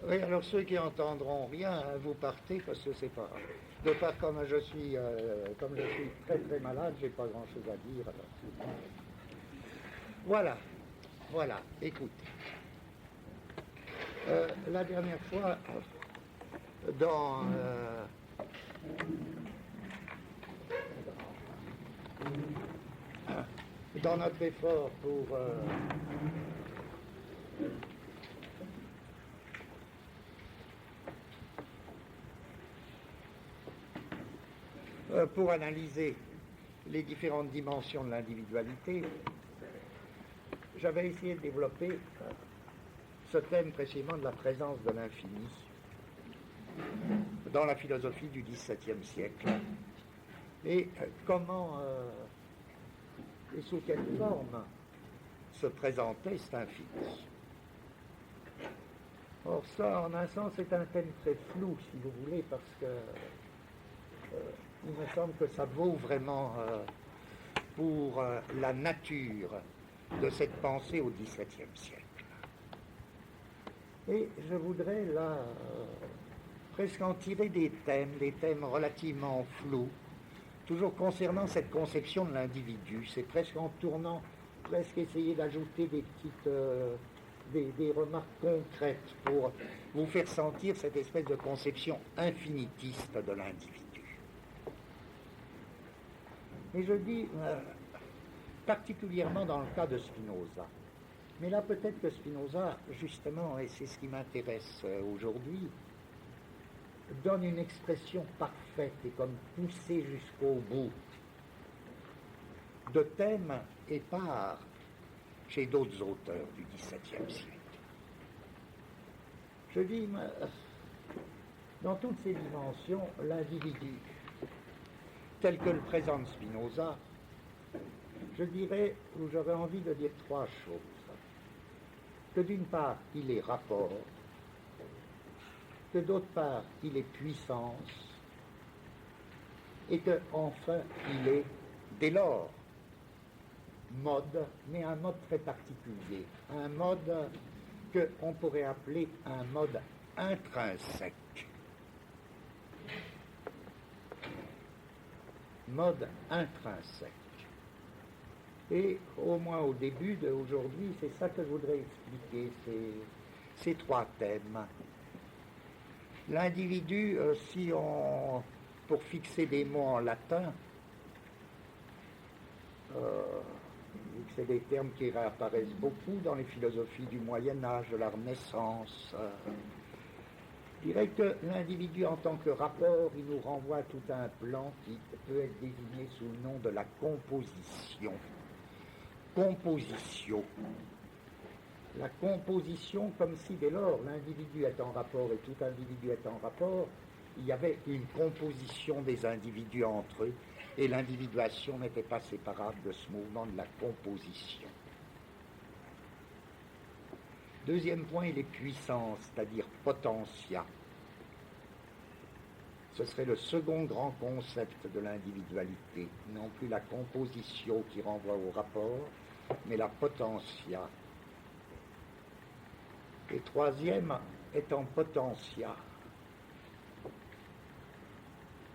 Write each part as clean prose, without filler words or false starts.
Oui, alors ceux qui entendront rien, hein, vous partez parce que c'est pas. De part comme je suis très très malade, j'ai pas grand chose à dire. Alors. Voilà, voilà, écoutez. La dernière fois, dans, dans notre effort pour analyser les différentes dimensions de l'individualité, j'avais essayé de développer ce thème précisément de la présence de l'infini dans la philosophie du XVIIe siècle. Et comment et sous quelle forme se présentait cet infini. Or ça, en un sens, c'est un thème très flou, si vous voulez, parce que il me semble que ça vaut vraiment pour la nature de cette pensée au XVIIe siècle. Et je voudrais là presque en tirer des thèmes relativement flous, toujours concernant cette conception de l'individu. C'est presque en tournant, presque essayer d'ajouter des petites des remarques concrètes pour vous faire sentir cette espèce de conception infinitiste de l'individu. Et je dis particulièrement dans le cas de Spinoza. Mais là, peut-être que Spinoza, justement, et c'est ce qui m'intéresse aujourd'hui, donne une expression parfaite et comme poussée jusqu'au bout de thèmes épars chez d'autres auteurs du XVIIe siècle. Je dis, dans toutes ces dimensions, l'individu, tel que le présente Spinoza, je dirais, ou j'aurais envie de dire trois choses. Que d'une part, il est rapport, que d'autre part, il est puissance, et que, enfin, il est, dès lors, mode, mais un mode très particulier, un mode qu'on pourrait appeler un mode intrinsèque. Mode intrinsèque. Et au moins au début d'aujourd'hui, c'est ça que je voudrais expliquer, ces trois thèmes. L'individu, pour fixer des mots en latin, vu que c'est des termes qui réapparaissent beaucoup dans les philosophies du Moyen-Âge, de la Renaissance, je dirais que l'individu en tant que rapport, il nous renvoie à tout un plan qui peut être désigné sous le nom de la composition. Composition. La composition, comme si dès lors l'individu est en rapport et tout individu est en rapport, il y avait une composition des individus entre eux et l'individuation n'était pas séparable de ce mouvement de la composition. Deuxième point, il est puissance, c'est-à-dire potentia. Ce serait le second grand concept de l'individualité, non plus la composition qui renvoie au rapport, mais la potentia. Et troisième étant potentia.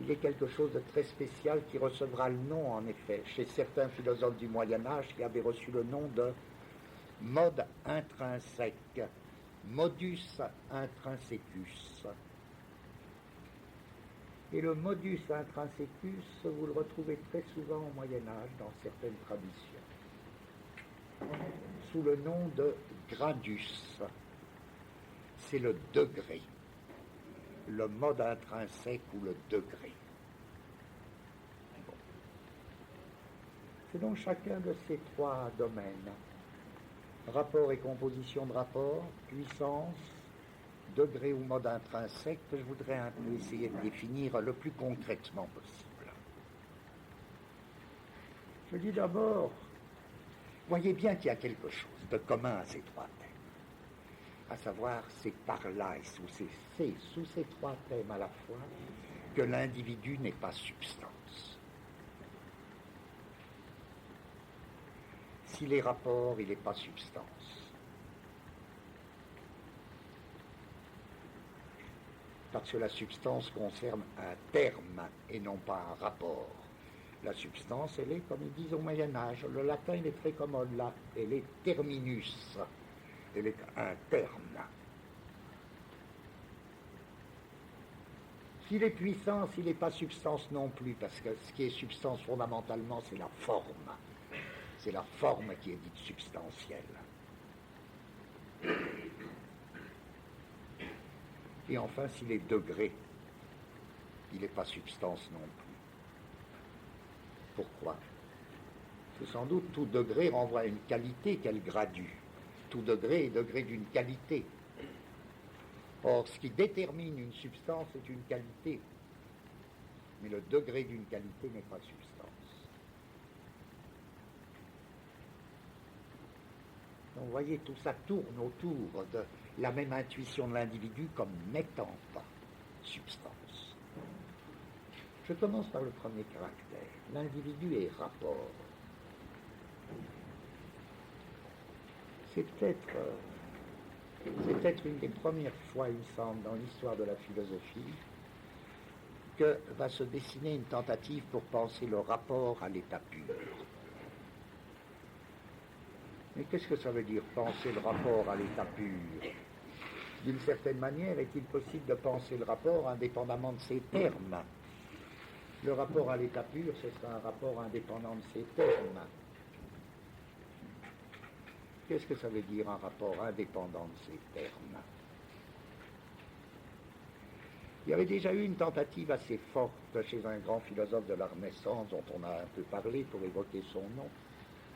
Il est quelque chose de très spécial qui recevra le nom, en effet, chez certains philosophes du Moyen-Âge qui avaient reçu le nom de mode intrinsèque, modus intrinsecus. Et le modus intrinsecus, vous le retrouvez très souvent au Moyen-Âge dans certaines traditions, sous le nom de gradus. C'est le degré, le mode intrinsèque ou le degré. Bon. C'est donc chacun de ces trois domaines, rapport et composition de rapport, puissance, degré ou mode intrinsèque, que je voudrais un peu essayer de définir le plus concrètement possible. Je dis d'abord, voyez bien qu'il y a quelque chose de commun à ces trois thèmes. À savoir, c'est par là et sous ces trois thèmes à la fois que l'individu n'est pas substance. S'il est rapport, il n'est pas substance. parce que la substance concerne un terme et non pas un rapport. La substance, elle est, comme ils disent au Moyen-Âge, le latin, il est très commode là, elle est terminus, elle est un terme. S'il est puissant, s'il n'est pas substance non plus, parce que ce qui est substance fondamentalement, c'est la forme. C'est la forme qui est dite substantielle. Et enfin, s'il est degré, il n'est pas substance non plus. Pourquoi? Parce que sans doute tout degré renvoie à une qualité qu'elle gradue. Tout degré est degré d'une qualité. Or, ce qui détermine une substance est une qualité. Mais le degré d'une qualité n'est pas substance. Donc, vous voyez, tout ça tourne autour de la même intuition de l'individu comme n'étant pas substance. Je commence par le premier caractère. L'individu est rapport. C'est peut-être une des premières fois, il me semble, dans l'histoire de la philosophie, que va se dessiner une tentative pour penser le rapport à l'état pur. Mais qu'est-ce que ça veut dire, penser le rapport à l'état pur? D'une certaine manière, est-il possible de penser le rapport indépendamment de ses termes? Le rapport à l'état pur, ce sera un rapport indépendant de ses termes. Qu'est-ce que ça veut dire, un rapport indépendant de ses termes? Il y avait déjà eu une tentative assez forte chez un grand philosophe de la Renaissance, dont on a un peu parlé pour évoquer son nom,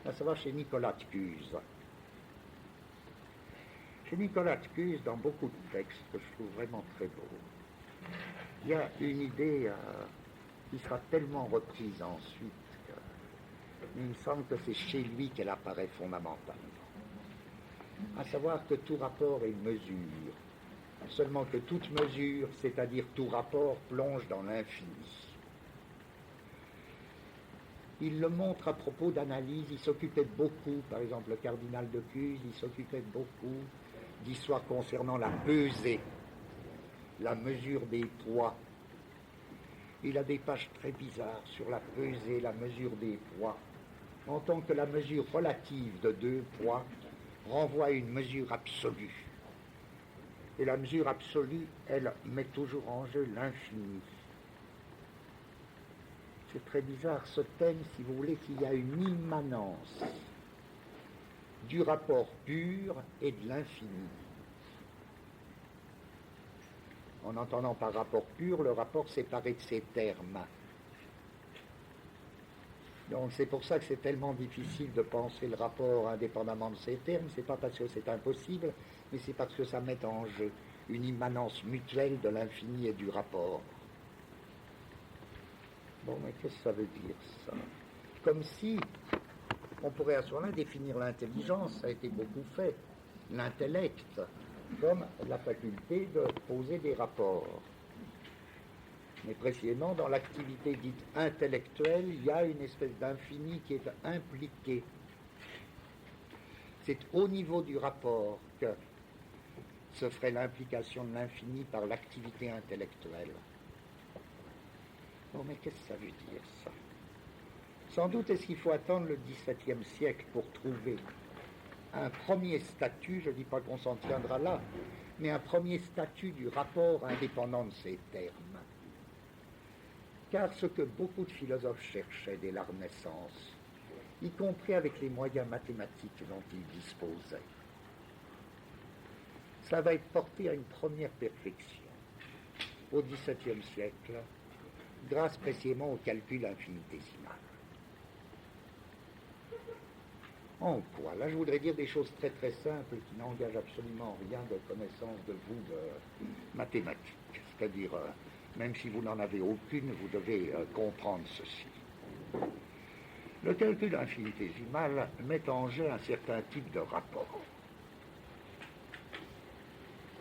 à savoir chez Nicolas Tkuse. Chez Nicolas Tkuse, dans beaucoup de textes que je trouve vraiment très beaux, il y a une idée qui sera tellement reprise ensuite qu'il me semble que c'est chez lui qu'elle apparaît fondamentalement. À savoir que tout rapport est mesure, seulement que toute mesure, c'est-à-dire tout rapport, plonge dans l'infini. Il le montre à propos d'analyse, il s'occupait beaucoup, par exemple le cardinal de Cuse, il s'occupait beaucoup d'histoires concernant la pesée, la mesure des poids. Il a des pages très bizarres sur la pesée, la mesure des poids, en tant que la mesure relative de deux poids renvoie à une mesure absolue. Et la mesure absolue, elle met toujours en jeu l'infini. C'est très bizarre ce thème, si vous voulez, qu'il y a une immanence du rapport pur et de l'infini. En entendant par rapport pur, le rapport séparé de ses termes. Donc c'est pour ça que c'est tellement difficile de penser le rapport indépendamment de ses termes. C'est pas parce que c'est impossible, mais c'est parce que ça met en jeu une immanence mutuelle de l'infini et du rapport. Bon, mais qu'est-ce que ça veut dire, ça? Comme si on pourrait à ce moment-là définir l'intelligence, ça a été beaucoup fait, l'intellect, comme la faculté de poser des rapports. Mais précisément, dans l'activité dite intellectuelle, il y a une espèce d'infini qui est impliqué. C'est au niveau du rapport que se ferait l'implication de l'infini par l'activité intellectuelle. Bon, mais qu'est-ce que ça veut dire, ça? Sans doute est-ce qu'il faut attendre le XVIIe siècle pour trouver un premier statut, je ne dis pas qu'on s'en tiendra là, mais un premier statut du rapport indépendant de ces termes. Car ce que beaucoup de philosophes cherchaient dès la Renaissance, y compris avec les moyens mathématiques dont ils disposaient, ça va être porté à une première perfection au XVIIe siècle, grâce précisément au calcul infinitésimal. En quoi? Là, je voudrais dire des choses très très simples qui n'engagent absolument rien de connaissance de vous de mathématiques. C'est-à-dire, même si vous n'en avez aucune, vous devez comprendre ceci. Le calcul infinitésimal met en jeu un certain type de rapport.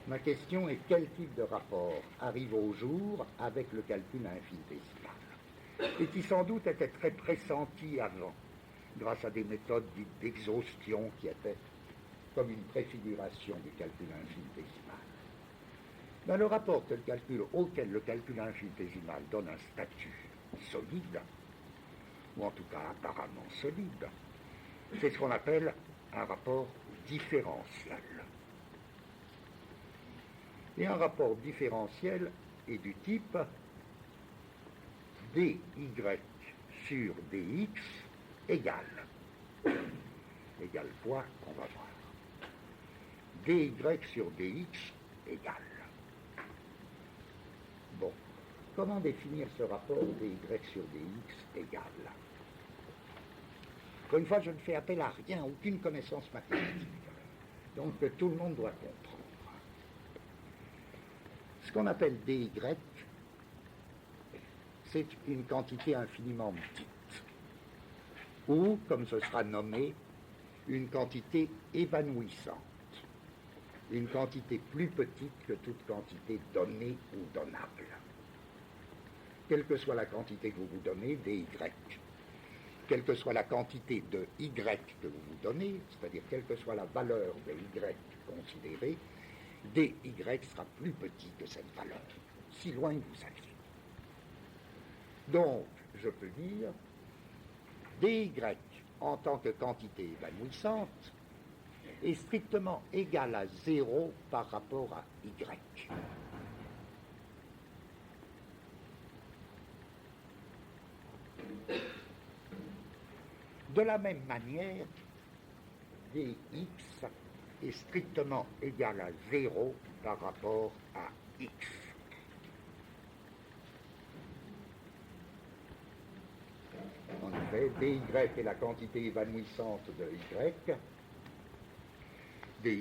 Ma question est quel type de rapport arrive au jour avec le calcul infinitésimal, et qui sans doute était très pressenti avant, grâce à des méthodes dites d'exhaustion qui étaient comme une préfiguration du calcul infinitésimal. Ben, le rapport auquel le calcul infinitésimal donne un statut solide, ou en tout cas apparemment solide, c'est ce qu'on appelle un rapport différentiel. Et un rapport différentiel est du type dy sur dx égale quoi, on va voir. dy sur dx égale. Bon, comment définir ce rapport dy sur dx égale? Encore une fois, je ne fais appel à rien, aucune connaissance mathématique, donc que tout le monde doit comprendre. Ce qu'on appelle dy, c'est une quantité infiniment petite, ou, comme ce sera nommé, une quantité évanouissante, une quantité plus petite que toute quantité donnée ou donnable. Quelle que soit la quantité que vous vous donnez, dy, quelle que soit la quantité de y que vous vous donnez, c'est-à-dire quelle que soit la valeur de y considérée, dy sera plus petit que cette valeur, si loin que vous saviez. Donc, je peux dire dy en tant que quantité évanouissante est strictement égal à 0 par rapport à y. De la même manière, dx est strictement égal à 0 par rapport à x. En effet, dy est la quantité évanouissante de y,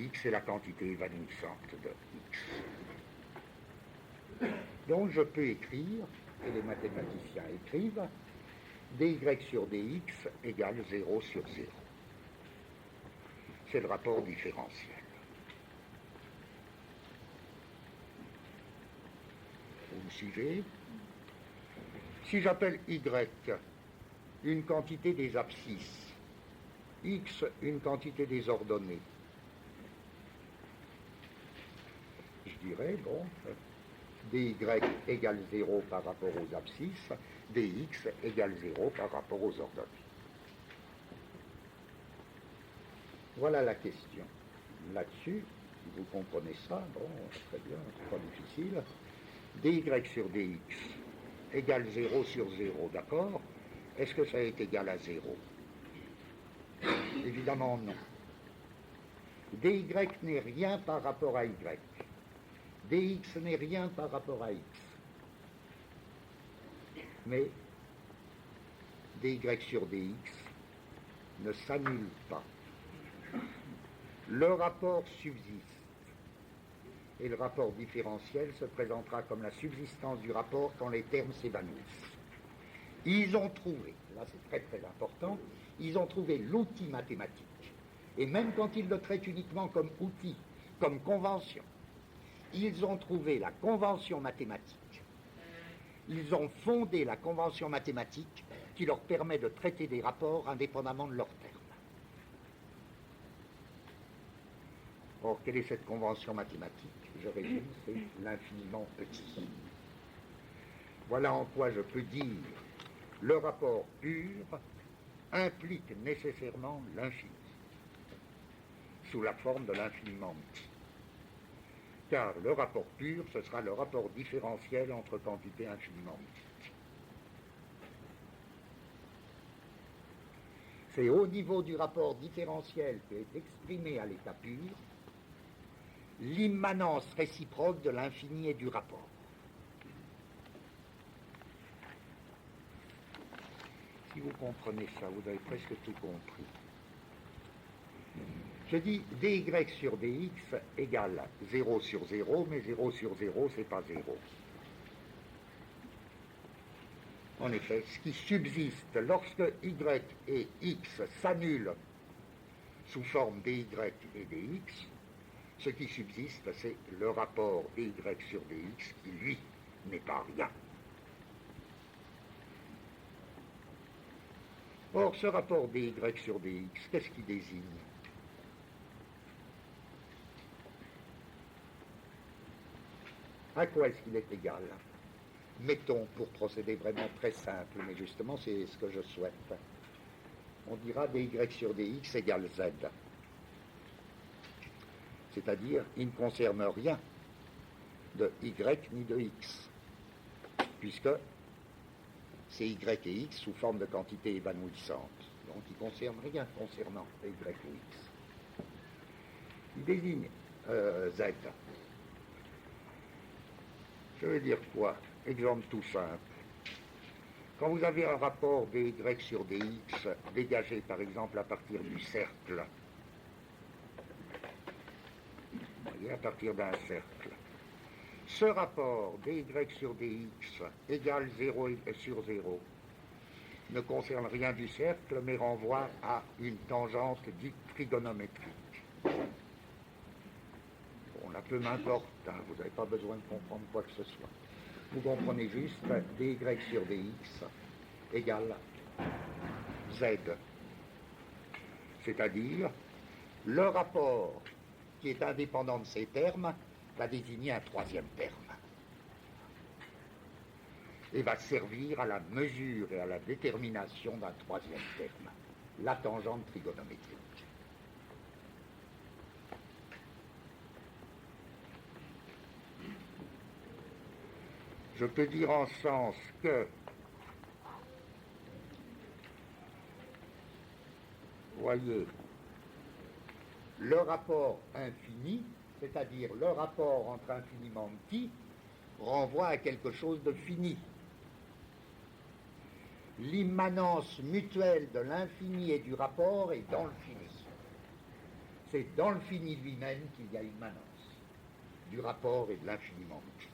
dx est la quantité évanouissante de x. Donc je peux écrire, et les mathématiciens écrivent, dy sur dx égale 0 sur 0. C'est le rapport différentiel. Vous me suivez? Si j'appelle y une quantité des abscisses, x une quantité des ordonnées, je dirais, bon, dy égale 0 par rapport aux abscisses, dx égale 0 par rapport aux ordonnées. Voilà la question. Là-dessus, si vous comprenez ça, bon, très bien, c'est pas difficile. dy sur dx égale 0 sur 0, d'accord? Est-ce que ça est égal à 0? Évidemment non. dy n'est rien par rapport à y. dx n'est rien par rapport à x. Mais dy sur dx ne s'annule pas. Le rapport subsiste. Et le rapport différentiel se présentera comme la subsistance du rapport quand les termes s'évanouissent. Ils ont trouvé, là c'est très très important, ils ont trouvé l'outil mathématique. Et même quand ils le traitent uniquement comme outil, comme convention, ils ont trouvé la convention mathématique. Ils ont fondé la convention mathématique qui leur permet de traiter des rapports indépendamment de leurs termes. Or, quelle est cette convention mathématique? Je résume, c'est l'infiniment petit. Voilà en quoi je peux dire le rapport pur implique nécessairement l'infini, sous la forme de l'infiniment petit. Car le rapport pur, ce sera le rapport différentiel entre quantités infiniment petites. C'est au niveau du rapport différentiel qui est exprimé à l'état pur l'immanence réciproque de l'infini et du rapport. Si vous comprenez ça, vous avez presque tout compris. Je dis dy sur dx égale 0 sur 0, mais 0 sur 0, c'est pas 0. En effet, ce qui subsiste lorsque y et x s'annulent sous forme dy et dx, ce qui subsiste, c'est le rapport dy sur dx qui, lui, n'est pas rien. Or, ce rapport dy sur dx, qu'est-ce qu'il désigne? À quoi est-ce qu'il est égal? Mettons, pour procéder vraiment très simple, mais justement c'est ce que je souhaite, on dira dy sur dx égale z. C'est-à-dire, il ne concerne rien de y ni de x, puisque c'est y et x sous forme de quantité évanouissante. Donc il ne concerne rien concernant y ou x. Il désigne z. Je veux dire quoi? Exemple tout simple. Quand vous avez un rapport dy sur dx dégagé par exemple à partir du cercle, vous voyez, à partir d'un cercle, ce rapport dy sur dx égale 0 sur 0 ne concerne rien du cercle, mais renvoie à une tangente dite trigonométrique. Bon, là, peu m'importe, hein, vous n'avez pas besoin de comprendre quoi que ce soit. Vous comprenez juste dy sur dx égale z. C'est-à-dire, le rapport qui est indépendant de ces termes va désigner un troisième terme et va servir à la mesure et à la détermination d'un troisième terme, la tangente trigonométrique. Je peux dire en sens que, voyez, le rapport infini, c'est-à-dire le rapport entre infiniment petit, renvoie à quelque chose de fini. L'immanence mutuelle de l'infini et du rapport est dans le fini. C'est dans le fini lui-même qu'il y a immanence du rapport et de l'infiniment petit.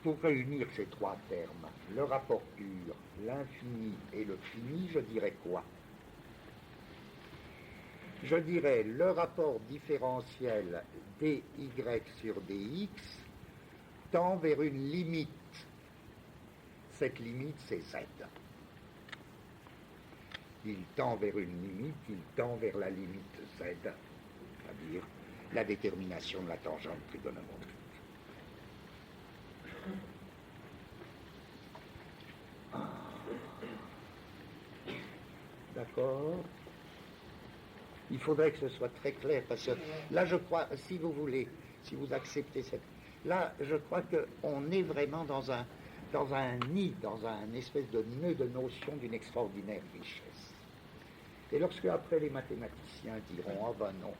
Pour réunir ces trois termes, le rapport pur, l'infini et le fini, je dirais quoi? Je dirais le rapport différentiel dy sur dx tend vers une limite. Cette limite, c'est z. Il tend vers une limite, il tend vers la limite z, c'est-à-dire la détermination de la tangente trigonométrique. D'accord? Il faudrait que ce soit très clair, parce que là, je crois, si vous voulez, si vous acceptez cette... Là, je crois qu'on est vraiment dans un nid, dans un espèce de nœud de notion d'une extraordinaire richesse. Et lorsque, après, les mathématiciens diront « Ah ben non,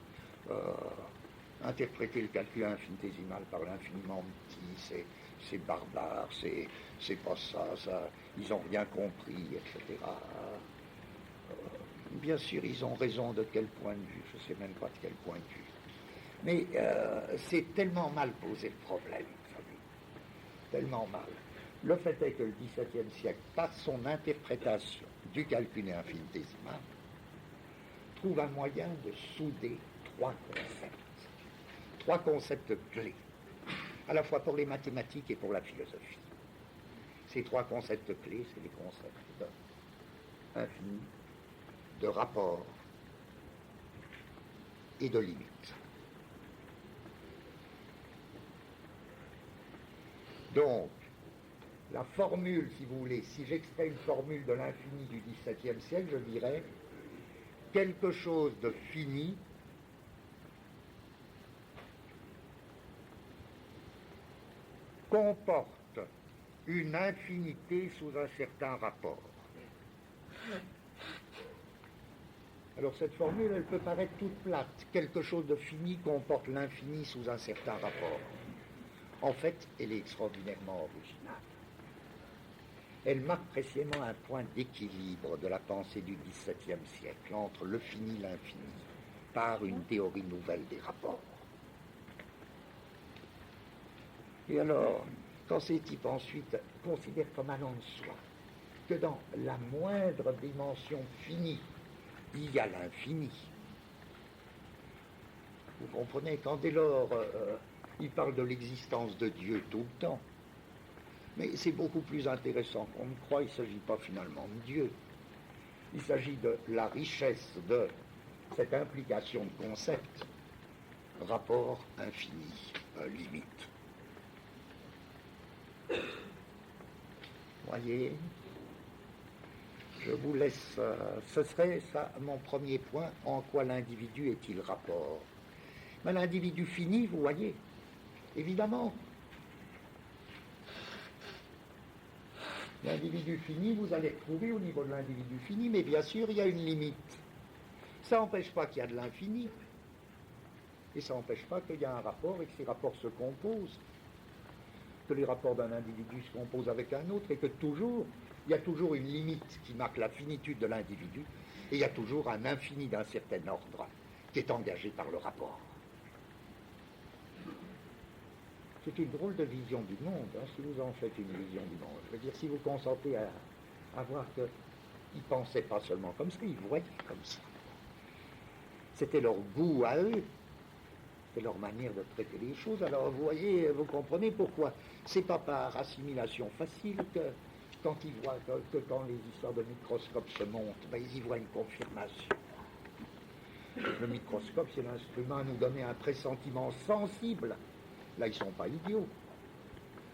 interpréter le calcul infinitésimal par l'infiniment petit, c'est barbare, c'est pas ça, ils n'ont rien compris, etc. » Bien sûr, ils ont raison de quel point de vue, je ne sais même pas de quel point de vue. Mais c'est tellement mal posé le problème, vous savez, tellement mal. Le fait est que le XVIIe siècle, par son interprétation du calcul infinitésimal, trouve un moyen de souder trois concepts clés, à la fois pour les mathématiques et pour la philosophie. Ces trois concepts clés, c'est les concepts d'infini, de rapport et de limite. Donc, la formule, si vous voulez, si j'extrais une formule de l'infini du XVIIe siècle, je dirais quelque chose de fini comporte une infinité sous un certain rapport. Alors cette formule, elle peut paraître toute plate. Quelque chose de fini comporte l'infini sous un certain rapport. En fait, elle est extraordinairement originale. Elle marque précisément un point d'équilibre de la pensée du XVIIe siècle entre le fini et l'infini, par une théorie nouvelle des rapports. Et alors, quand ces types ensuite considèrent comme allant de soi que dans la moindre dimension finie, il y a l'infini. Vous comprenez, quand dès lors, il parle de l'existence de Dieu tout le temps, mais c'est beaucoup plus intéressant qu'on ne croit, il ne s'agit pas finalement de Dieu. Il s'agit de la richesse de cette implication de concept, rapport infini, limite. Voyez, je vous laisse, ce serait ça mon premier point, en quoi l'individu est-il rapport. Mais l'individu fini, vous voyez, évidemment, l'individu fini, vous allez retrouver au niveau de l'individu fini, mais bien sûr, il y a une limite. Ça n'empêche pas qu'il y a de l'infini, et ça n'empêche pas qu'il y a un rapport et que ces rapports se composent, que les rapports d'un individu se composent avec un autre, et que toujours, il y a toujours une limite qui marque la finitude de l'individu, et il y a toujours un infini d'un certain ordre qui est engagé par le rapport. C'est une drôle de vision du monde, hein, si vous en faites une vision du monde. Je veux dire, si vous consentez à voir qu'ils ne pensaient pas seulement comme ça, ils voyaient comme ça. C'était leur goût à eux, c'était leur manière de traiter les choses. Alors vous voyez, vous comprenez pourquoi. C'est pas par assimilation facile que quand ils voient que quand les histoires de microscope se montent, ben, ils y voient une confirmation. Le microscope, c'est l'instrument à nous donner un pressentiment sensible. Là, ils ne sont pas idiots.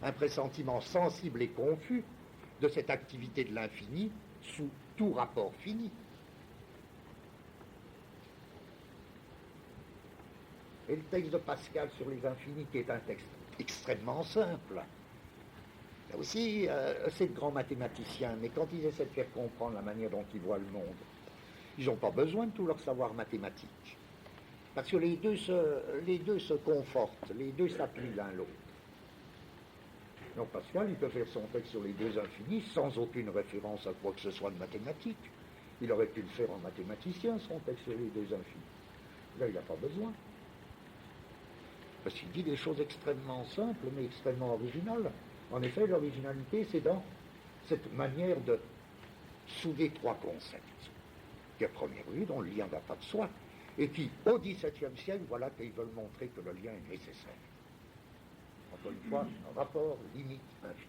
Un pressentiment sensible et confus de cette activité de l'infini sous tout rapport fini. Et le texte de Pascal sur les infinis, qui est un texte extrêmement simple, là aussi, c'est de grands mathématiciens, mais quand ils essaient de faire comprendre la manière dont ils voient le monde, ils n'ont pas besoin de tout leur savoir mathématique. Parce que les deux se confortent, les deux s'appuient l'un l'autre. Donc Pascal, il peut faire son texte sur les deux infinis sans aucune référence à quoi que ce soit de mathématique. Il aurait pu le faire en mathématicien, son texte sur les deux infinis. Là, il n'a pas besoin. Parce qu'il dit des choses extrêmement simples, mais extrêmement originales. En effet, l'originalité, c'est dans cette manière de souder trois concepts, qui à première vue, dont le lien ne va pas de soi, et qui, au XVIIe siècle, voilà qu'ils veulent montrer que le lien est nécessaire. Encore une fois, un rapport limite infini.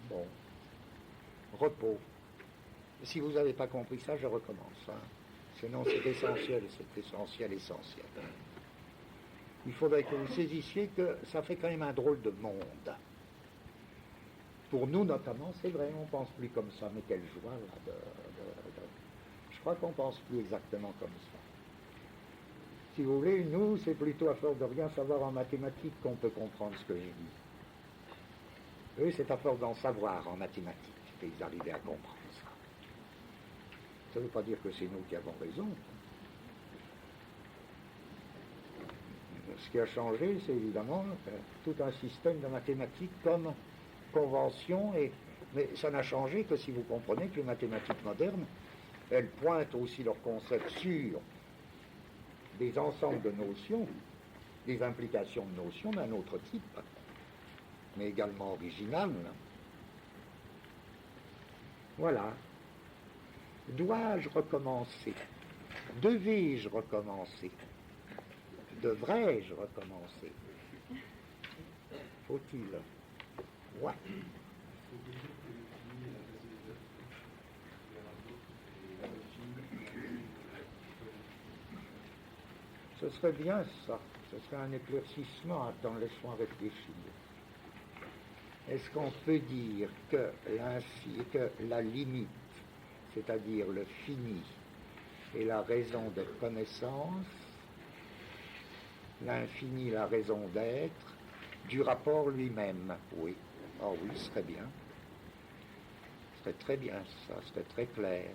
Bon. Repos. Si vous n'avez pas compris ça, je recommence. Hein. Sinon, c'est essentiel. Il faudrait que vous saisissiez que ça fait quand même un drôle de monde. Pour nous, notamment, c'est vrai, on ne pense plus comme ça, mais quelle joie, là, je crois qu'on ne pense plus exactement comme ça. Si vous voulez, nous, c'est plutôt à force de rien savoir en mathématiques qu'on peut comprendre ce que je dis. Eux, c'est à force d'en savoir en mathématiques qu'ils arrivaient à comprendre ça. Ça ne veut pas dire que c'est nous qui avons raison. Ce qui a changé, c'est évidemment tout un système de mathématiques comme convention, mais ça n'a changé que si vous comprenez que les mathématiques modernes, elles pointent aussi leurs concepts sur des ensembles de notions, des implications de notions d'un autre type, mais également originales. Voilà. Dois-je recommencer? Devais-je recommencer? Devrais-je recommencer? Faut-il? Ouais. Ce serait bien ça. Ce serait un éclaircissement. Attends, laisse-moi réfléchir. Est-ce qu'on peut dire que la limite, c'est-à-dire le fini, est la raison de connaissance, l'infini, la raison d'être, du rapport lui-même? Oui. Oh oui, ce serait bien. Ce serait très bien, ça serait très clair.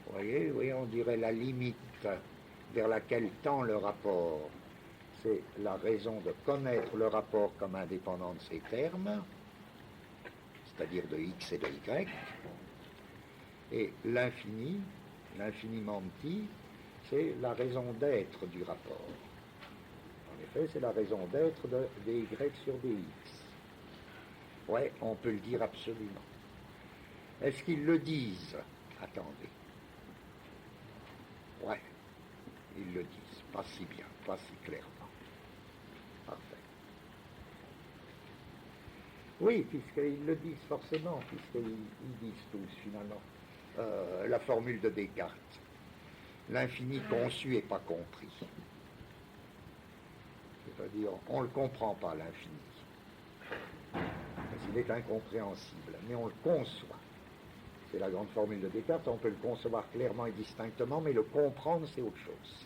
Vous voyez, oui, on dirait la limite vers laquelle tend le rapport. C'est la raison de connaître le rapport comme indépendant de ses termes, c'est-à-dire de x et de y, et l'infini, l'infiniment petit, c'est la raison d'être du rapport. En effet, c'est la raison d'être de dy sur dx. Ouais, on peut le dire absolument. Est-ce qu'ils le disent? Attendez. Ouais, ils le disent. Pas si bien, pas si clairement. Parfait. Oui, puisqu'ils le disent forcément, puisqu'ils disent tous finalement. La formule de Descartes. L'infini conçu et pas compris. C'est-à-dire, on ne le comprend pas, l'infini. Parce qu'il est incompréhensible, mais on le conçoit. C'est la grande formule de Descartes, on peut le concevoir clairement et distinctement, mais le comprendre, c'est autre chose.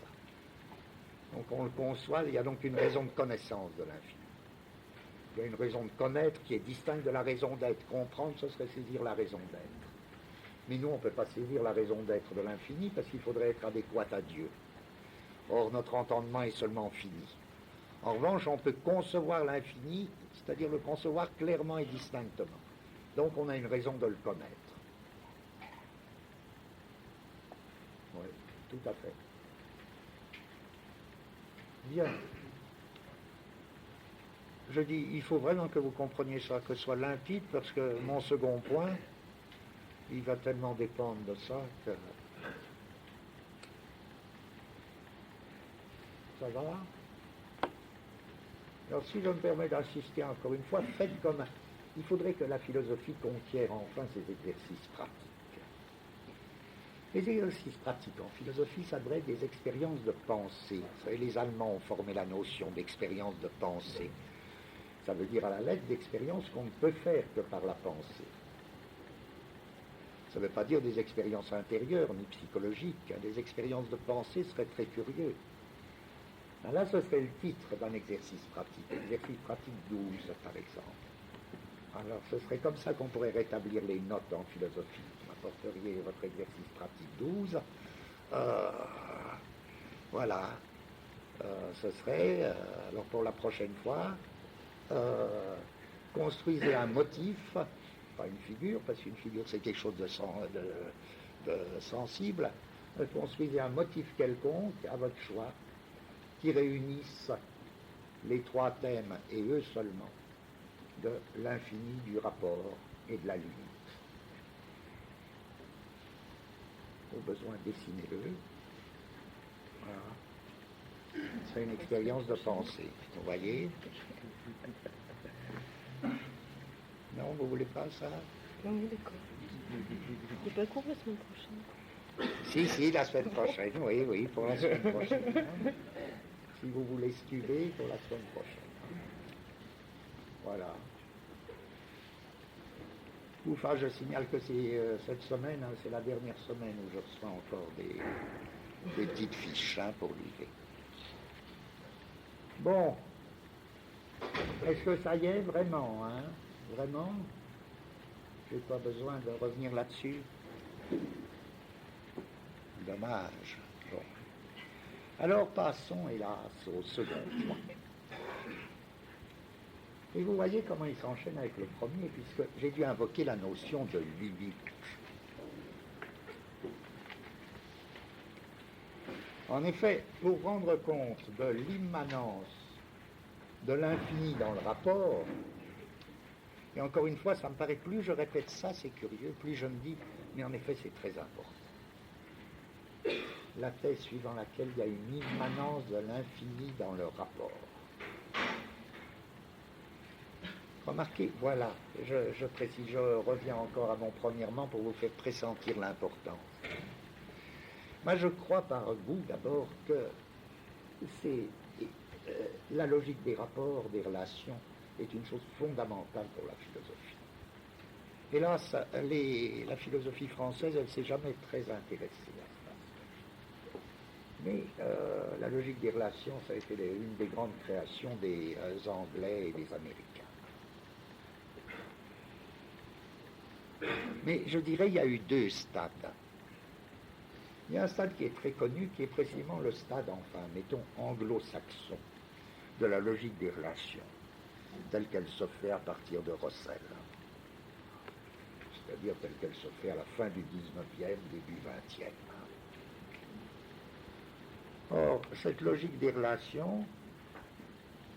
Donc on le conçoit, il y a donc une raison de connaissance de l'infini. Il y a une raison de connaître qui est distincte de la raison d'être. Comprendre, ce serait saisir la raison d'être. Mais nous, on ne peut pas saisir la raison d'être de l'infini parce qu'il faudrait être adéquat à Dieu. Or, notre entendement est seulement fini. En revanche, on peut concevoir l'infini, c'est-à-dire le concevoir clairement et distinctement. Donc, on a une raison de le connaître. Oui, tout à fait. Bien. Je dis, il faut vraiment que vous compreniez ça, que ce soit limpide, parce que mon second point, il va tellement dépendre de ça que... Ça va? Alors, si je me permets d'insister encore une fois, faites comme... Il faudrait que la philosophie conquiert enfin ces exercices pratiques. Les exercices pratiques en philosophie, ça devrait être des expériences de pensée. Vous savez, les Allemands ont formé la notion d'expérience de pensée. Ça veut dire à la lettre d'expérience qu'on ne peut faire que par la pensée. Ça ne veut pas dire des expériences intérieures ni psychologiques. Des expériences de pensée seraient très curieux. Alors là, ce serait le titre d'un exercice pratique. Exercice pratique 12, par exemple. Alors, ce serait comme ça qu'on pourrait rétablir les notes en philosophie. Vous m'apporteriez votre exercice pratique 12. Voilà. Ce serait, alors pour la prochaine fois, construisez un motif, pas une figure, parce qu'une figure c'est quelque chose de sensible. Construisez un motif quelconque, à votre choix, qui réunisse les trois thèmes, et eux seulement, de l'infini, du rapport et de la limite. Au besoin, dessinez-le. Voilà. C'est une expérience de pensée, vous voyez. Non, vous voulez pas ça? Oui, d'accord. Il n'est pas court la semaine prochaine. Si, la semaine prochaine, oui, pour la semaine prochaine. Si vous voulez studer, pour la semaine prochaine. Voilà. Enfin, je signale que c'est cette semaine, c'est la dernière semaine où je reçois encore des petites fiches pour livrer. Bon. Est-ce que ça y est, vraiment, Vraiment? J'ai pas besoin de revenir là-dessus. Dommage. Bon. Alors passons, hélas, au second point. Et vous voyez comment il s'enchaîne avec le premier, puisque j'ai dû invoquer la notion de limite. En effet, pour rendre compte de l'immanence de l'infini dans le rapport, et encore une fois, ça me paraît, plus je répète ça, c'est curieux, plus je me dis, mais en effet, c'est très important. La thèse suivant laquelle il y a une immanence de l'infini dans le rapport. Remarquez, voilà, je précise, je reviens encore à mon premièrement pour vous faire pressentir l'importance. Moi, je crois par goût d'abord que c'est la logique des rapports, des relations, est une chose fondamentale pour la philosophie. Hélas, la philosophie française, elle ne s'est jamais très intéressée à ça. Mais la logique des relations, ça a été une des grandes créations des Anglais et des Américains. Mais je dirais il y a eu deux stades. Il y a un stade qui est très connu, qui est précisément le stade, enfin, mettons, anglo-saxon, de la logique des relations, telle qu'elle se fait à partir de Russell. C'est-à-dire telle qu'elle se fait à la fin du 19e, début 20e. Or, cette logique des relations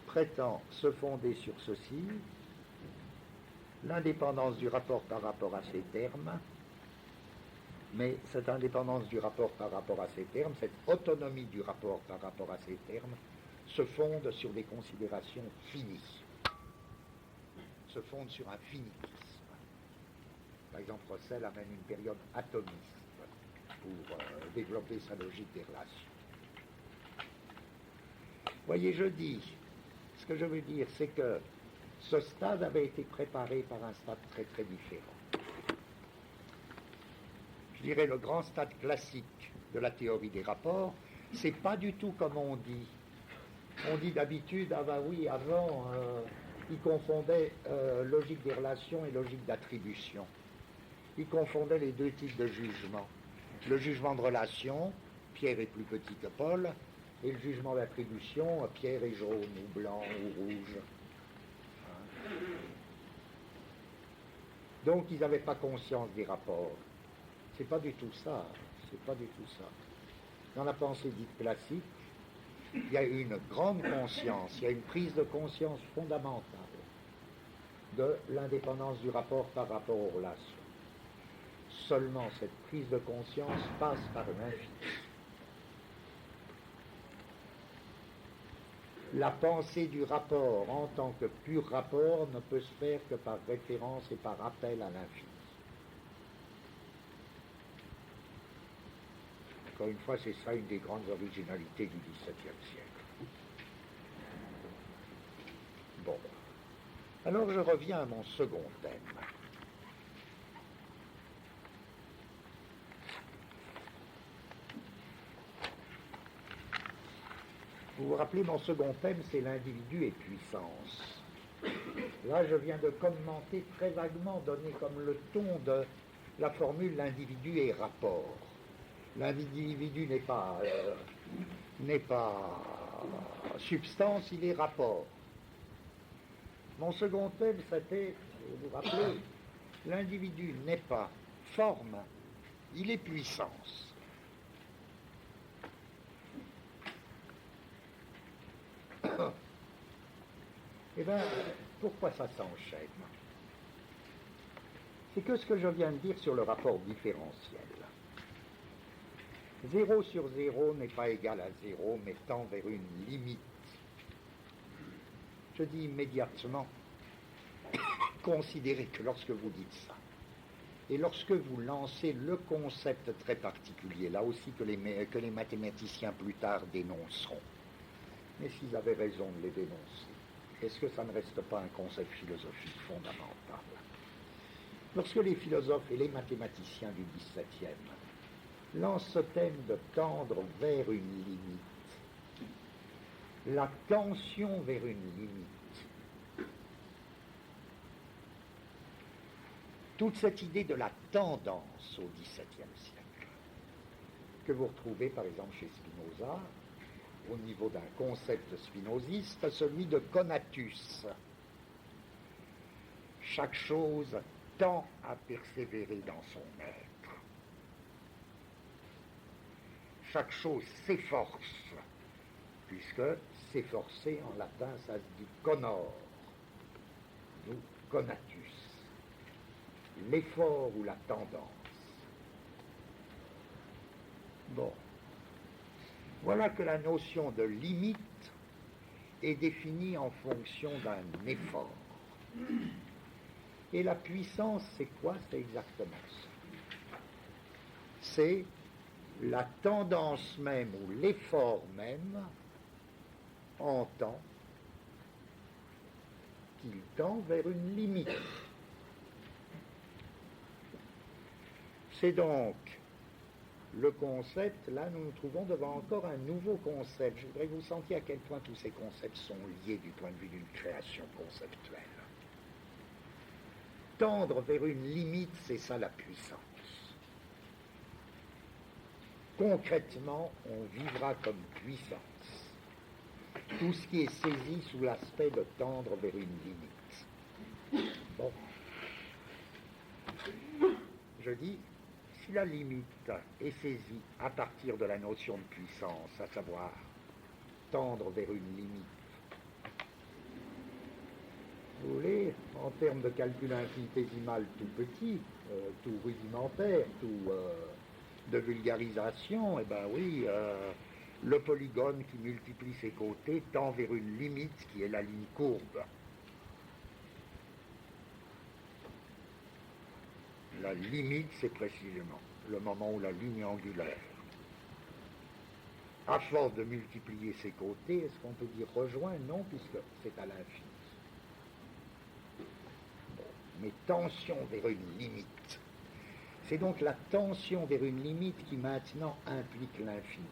prétend se fonder sur ceci: l'indépendance du rapport par rapport à ces termes, mais cette indépendance du rapport par rapport à ces termes, cette autonomie du rapport par rapport à ces termes, se fonde sur des considérations finies, se fonde sur un finitisme. Par exemple, Russell amène une période atomiste pour développer sa logique des relations. Voyez, je dis, ce que je veux dire, c'est que ce stade avait été préparé par un stade très très différent. Je dirais le grand stade classique de la théorie des rapports, c'est pas du tout comme on dit. On dit d'habitude, ah ben oui, avant, ils confondaient logique des relations et logique d'attribution. Ils confondaient les deux types de jugement. Le jugement de relation, Pierre est plus petit que Paul, et le jugement d'attribution, Pierre est jaune ou blanc ou rouge. Donc ils n'avaient pas conscience des rapports. C'est pas du tout ça. C'est pas du tout ça. Dans la pensée dite classique, il y a une grande conscience, il y a une prise de conscience fondamentale de l'indépendance du rapport par rapport aux relations. Seulement cette prise de conscience passe par l'infini. La pensée du rapport en tant que pur rapport ne peut se faire que par référence et par appel à l'infini. Encore une fois, c'est ça une des grandes originalités du XVIIe siècle. Bon. Alors je reviens à mon second thème. Vous vous rappelez, mon second thème, c'est l'individu et puissance. Là, je viens de commenter très vaguement, donner comme le ton de la formule l'individu et rapport. L'individu n'est pas substance, il est rapport. Mon second thème, c'était, vous vous rappelez, l'individu n'est pas forme, il est puissance. Eh bien, pourquoi ça s'enchaîne? C'est que ce que je viens de dire sur le rapport différentiel. 0 sur 0 n'est pas égal à 0, mais tend vers une limite. Je dis immédiatement, considérez que lorsque vous dites ça, et lorsque vous lancez le concept très particulier, là aussi que les mathématiciens plus tard dénonceront, mais s'ils avaient raison de les dénoncer, est-ce que ça ne reste pas un concept philosophique fondamental? Lorsque les philosophes et les mathématiciens du XVIIe lancent ce thème de tendre vers une limite, la tension vers une limite, toute cette idée de la tendance au XVIIe siècle, que vous retrouvez par exemple chez Spinoza, au niveau d'un concept spinoziste, celui de conatus. Chaque chose tend à persévérer dans son être. Chaque chose s'efforce, puisque s'efforcer en latin, ça se dit conor, ou conatus, l'effort ou la tendance. Bon. Voilà que la notion de limite est définie en fonction d'un effort. Et la puissance, c'est quoi? C'est exactement ça. C'est la tendance même ou l'effort même en temps qu'il tend vers une limite. C'est donc le concept, là nous nous trouvons devant encore un nouveau concept. Je voudrais que vous sentiez à quel point tous ces concepts sont liés du point de vue d'une création conceptuelle. Tendre vers une limite, c'est ça la puissance. Concrètement, on vivra comme puissance tout ce qui est saisi sous l'aspect de tendre vers une limite. Bon. Je dis, si la limite est saisie à partir de la notion de puissance, à savoir tendre vers une limite, vous voulez, en termes de calcul infinitésimal tout petit, tout rudimentaire, tout de vulgarisation, eh bien oui, le polygone qui multiplie ses côtés tend vers une limite qui est la ligne courbe. La limite, c'est précisément le moment où la ligne angulaire, à force de multiplier ses côtés, est-ce qu'on peut dire rejoint? Non, puisque c'est à l'infini. Mais tension vers une limite. C'est donc la tension vers une limite qui maintenant implique l'infini.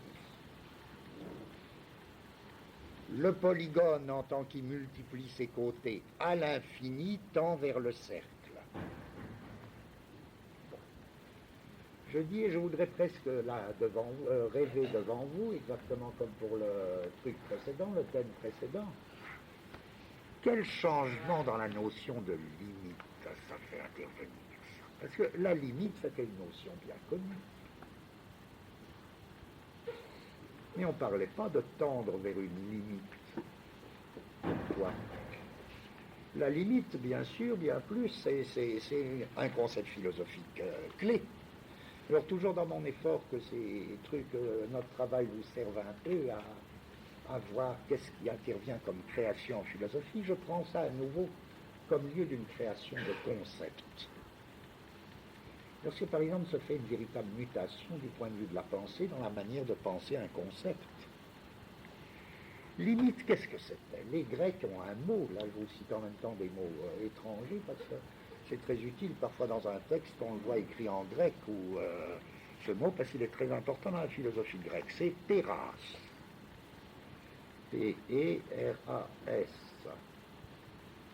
Le polygone, en tant qu'il multiplie ses côtés à l'infini, tend vers le cercle. Je dis, et je voudrais presque là devant rêver devant vous, exactement comme pour le truc précédent, le thème précédent. Quel changement dans la notion de limite ça fait intervenir? Parce que la limite, c'était une notion bien connue. Mais on ne parlait pas de tendre vers une limite. Pourquoi? La limite, bien sûr, bien plus, c'est un concept philosophique clé. Alors toujours dans mon effort que ces trucs, notre travail vous serve un peu à voir qu'est-ce qui intervient comme création en philosophie, je prends ça à nouveau comme lieu d'une création de concept. Lorsque par exemple se fait une véritable mutation du point de vue de la pensée dans la manière de penser un concept. Limite, qu'est-ce que c'était? Les Grecs ont un mot, là je vous cite en même temps des mots étrangers parce que c'est très utile, parfois dans un texte, on le voit écrit en grec, ou ce mot, parce qu'il est très important dans la philosophie grecque, c'est péras. P-E-R-A-S.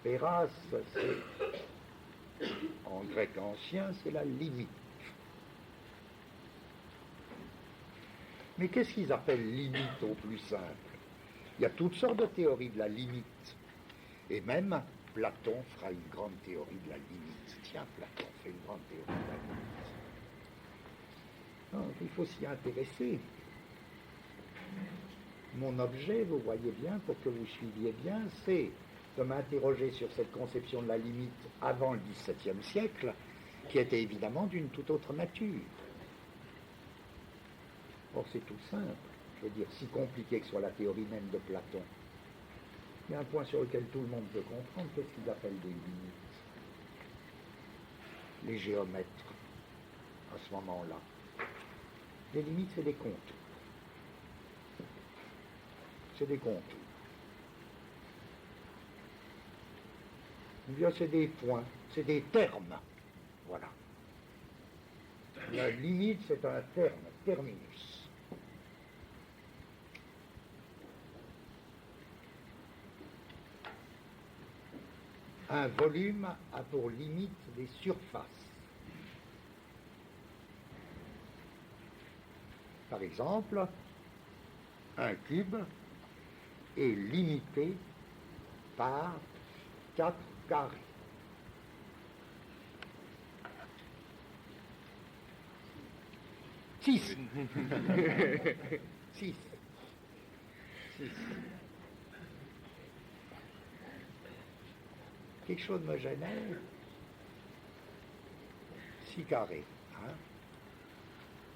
Péras, c'est, en grec ancien, c'est la limite. Mais qu'est-ce qu'ils appellent limite au plus simple? Il y a toutes sortes de théories de la limite. Et même Platon fera une grande théorie de la limite. Tiens, Platon fait une grande théorie de la limite. Donc, il faut s'y intéresser. Mon objet, vous voyez bien, pour que vous suiviez bien, c'est de m'interroger sur cette conception de la limite avant le XVIIe siècle, qui était évidemment d'une toute autre nature. Or, c'est tout simple. Je veux dire, si compliqué que soit la théorie même de Platon, il y a un point sur lequel tout le monde peut comprendre, qu'est-ce qu'ils appellent des limites. Les géomètres, à ce moment-là. Les limites, c'est des contours. C'est des contours. Bien, c'est des points, c'est des termes. Voilà. La limite, c'est un terme, terminus. Un volume a pour limite des surfaces. Par exemple, un cube est limité par 4 carrés. Six. Six. Quelque chose me gênait. 6 carrés. Hein?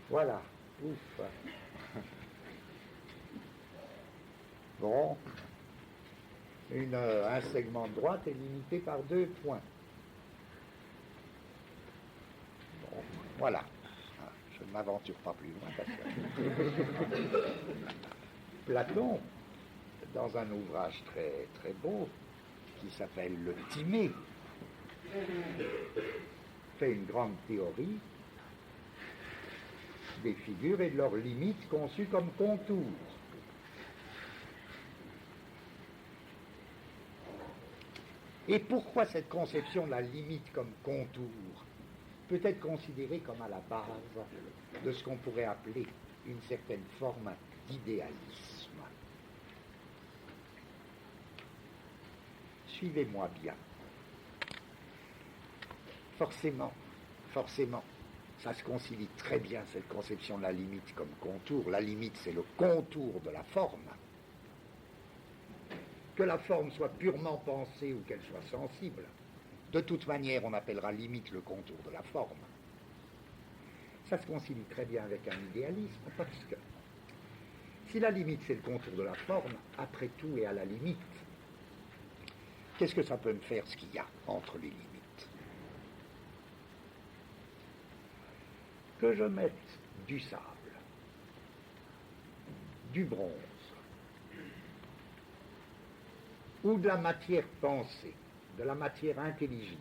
Voilà. Ouf. Bon. Un segment de droite est limité par 2 points. Bon, voilà. Je ne m'aventure pas plus loin parce que Platon, dans un ouvrage très, très beau qui s'appelle Le Timée, fait une grande théorie des figures et de leurs limites conçues comme contours. Et pourquoi cette conception de la limite comme contour peut être considérée comme à la base de ce qu'on pourrait appeler une certaine forme d'idéalisme? Suivez-moi bien. Forcément, ça se concilie très bien, cette conception de la limite comme contour. La limite, c'est le contour de la forme. Que la forme soit purement pensée ou qu'elle soit sensible, de toute manière, on appellera limite le contour de la forme. Ça se concilie très bien avec un idéalisme, parce que si la limite, c'est le contour de la forme, après tout et à la limite, qu'est-ce que ça peut me faire, ce qu'il y a entre les limites? que je mette du sable, du bronze, ou de la matière pensée, de la matière intelligible,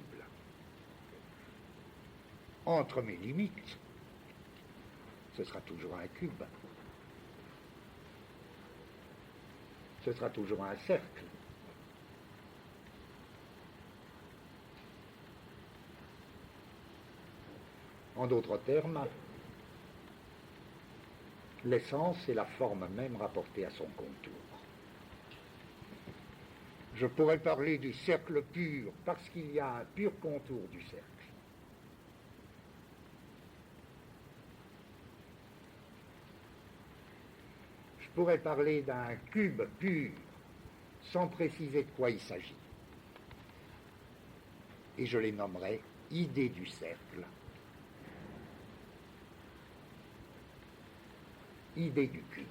entre mes limites, ce sera toujours un cube, ce sera toujours un cercle. En d'autres termes, l'essence est la forme même rapportée à son contour. Je pourrais parler du cercle pur parce qu'il y a un pur contour du cercle. Je pourrais parler d'un cube pur sans préciser de quoi il s'agit. Et je les nommerai idées du cercle, idées du cube.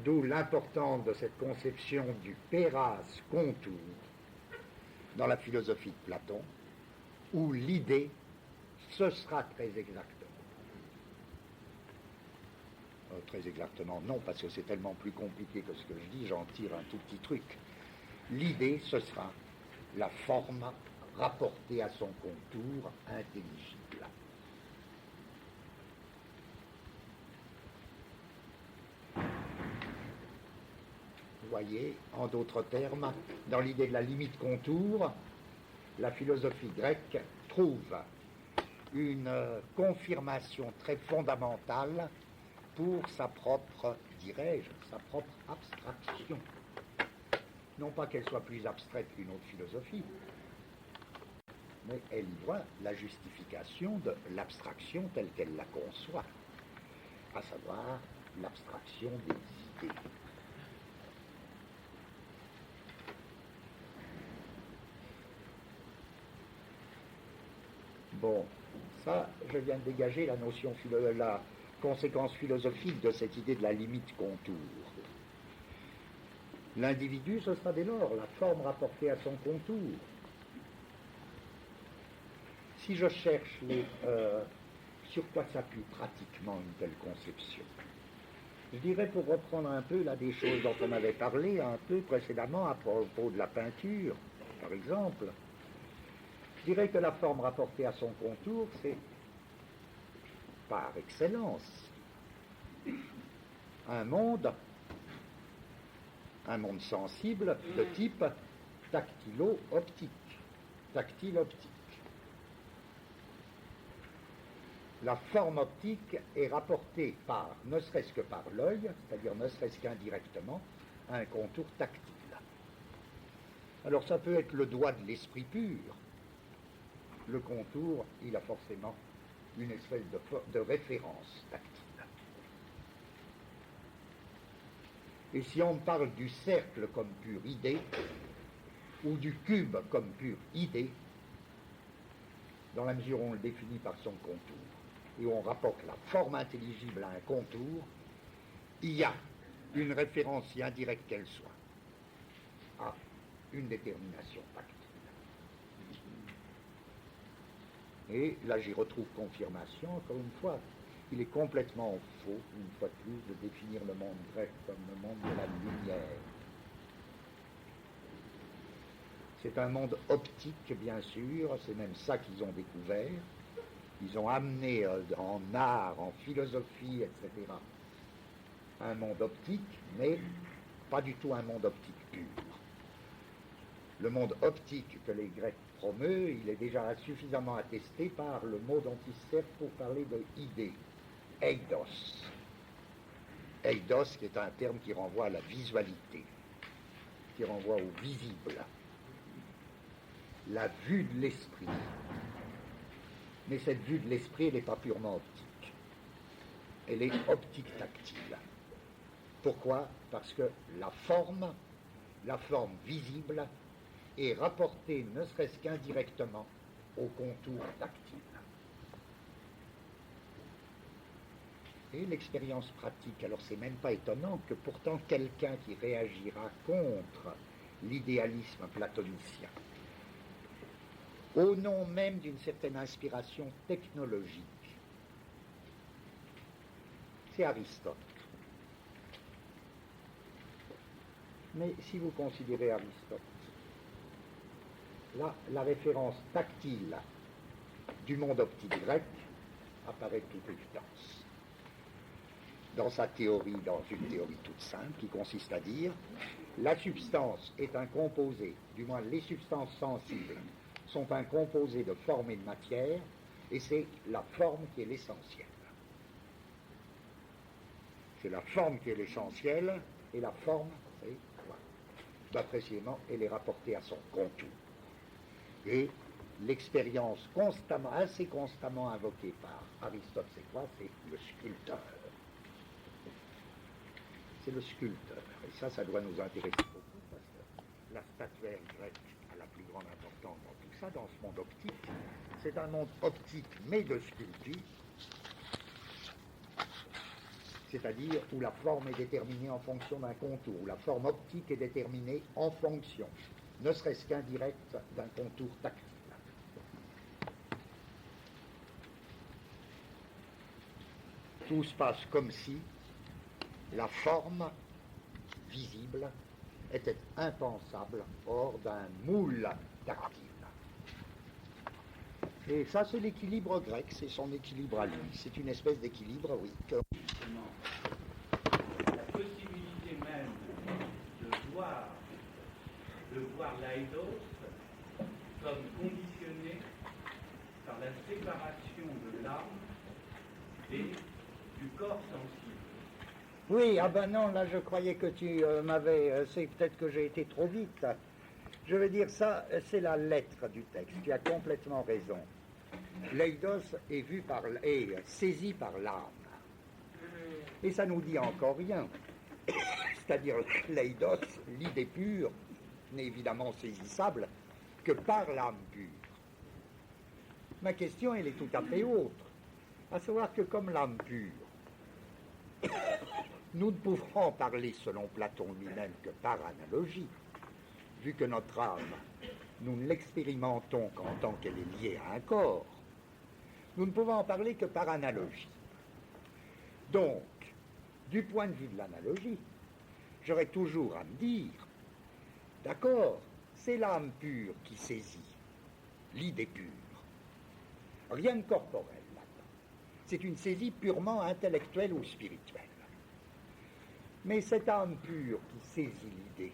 D'où l'importance de cette conception du péras contour dans la philosophie de Platon, où l'idée, ce sera très exactement. Très exactement, non, parce que c'est tellement plus compliqué que ce que je dis, j'en tire un tout petit truc. L'idée, ce sera la forme rapportée à son contour intelligible. Vous voyez, en d'autres termes, dans l'idée de la limite contour, la philosophie grecque trouve une confirmation très fondamentale pour sa propre, dirais-je, sa propre abstraction. Non pas qu'elle soit plus abstraite qu'une autre philosophie, mais elle y voit la justification de l'abstraction telle qu'elle la conçoit, à savoir l'abstraction des idées. Bon, ça, je viens de dégager la notion, la conséquence philosophique de cette idée de la limite contour. L'individu, ce sera dès lors la forme rapportée à son contour. Si je cherche sur quoi s'appuie pratiquement une telle conception, je dirais, pour reprendre un peu là des choses dont on avait parlé un peu précédemment à propos de la peinture, par exemple, je dirais que la forme rapportée à son contour, c'est par excellence un monde sensible de type tactilo-optique, tactile-optique. La forme optique est rapportée par, ne serait-ce que par l'œil, c'est-à-dire ne serait-ce qu'indirectement, à un contour tactile. Alors ça peut être le doigt de l'esprit pur. Le contour, il a forcément une espèce de référence tactile. Et si on parle du cercle comme pure idée, ou du cube comme pure idée, dans la mesure où on le définit par son contour, et où on rapporte la forme intelligible à un contour, il y a une référence, si indirecte qu'elle soit, à une détermination tactile. Et là, j'y retrouve confirmation, encore une fois. Il est complètement faux, une fois de plus, de définir le monde grec comme le monde de la lumière. C'est un monde optique, bien sûr, c'est même ça qu'ils ont découvert. Ils ont amené en art, en philosophie, etc., un monde optique, mais pas du tout un monde optique pur. Le monde optique que les Grecs promeuvent, il est déjà suffisamment attesté par le mot dont ils se servent pour parler de idée, eidos. Eidos, qui est un terme qui renvoie à la visualité, qui renvoie au visible, la vue de l'esprit. Mais cette vue de l'esprit, elle n'est pas purement optique. Elle est optique tactile. Pourquoi ? Parce que la forme visible, est rapportée, ne serait-ce qu'indirectement, au contour tactile. Et l'expérience pratique, alors c'est même pas étonnant que pourtant quelqu'un qui réagira contre l'idéalisme platonicien, au nom même d'une certaine inspiration technologique. C'est Aristote. Mais si vous considérez Aristote, là, la référence tactile du monde optique grec apparaît de toute évidence. Dans sa théorie, dans une théorie toute simple, qui consiste à dire la substance est un composé, du moins les substances sensibles sont un composé de forme et de matière, et c'est la forme qui est l'essentiel. C'est la forme qui est l'essentiel, et la forme, c'est quoi? Ben, précisément, elle est rapportée à son contour. Et l'expérience assez constamment invoquée par Aristote, c'est quoi? C'est le sculpteur. C'est le sculpteur. Et ça doit nous intéresser beaucoup, parce que la statuaire grecque a la plus grande importance dans tout ça, dans ce monde optique. C'est un monde optique, mais de sculpture, c'est-à-dire où la forme est déterminée en fonction d'un contour, où la forme optique est déterminée en fonction, ne serait-ce qu'indirect, d'un contour tactile. Tout se passe comme si la forme visible était impensable hors d'un moule tactile. Et ça, c'est l'équilibre grec, c'est son équilibre à lui. C'est une espèce d'équilibre, oui. Justement, la possibilité même de voir l'aidos comme conditionné par la séparation de l'âme et du corps sensible. Oui, ah ben non, là je croyais que tu m'avais... c'est peut-être que j'ai été trop vite. Je veux dire, ça, c'est la lettre du texte. Tu as complètement raison. L'eidos est saisi par l'âme. Et ça nous dit encore rien. C'est-à-dire, l'eidos, l'idée pure, n'est évidemment saisissable que par l'âme pure. Ma question, elle est tout à fait autre. À savoir que comme l'âme pure, nous ne pouvons en parler selon Platon lui-même que par analogie, vu que notre âme, nous ne l'expérimentons qu'en tant qu'elle est liée à un corps, nous ne pouvons en parler que par analogie. Donc, du point de vue de l'analogie, j'aurais toujours à me dire, d'accord, c'est l'âme pure qui saisit, l'idée pure. Rien de corporel là-dedans. C'est une saisie purement intellectuelle ou spirituelle. Mais cette âme pure qui saisit l'idée,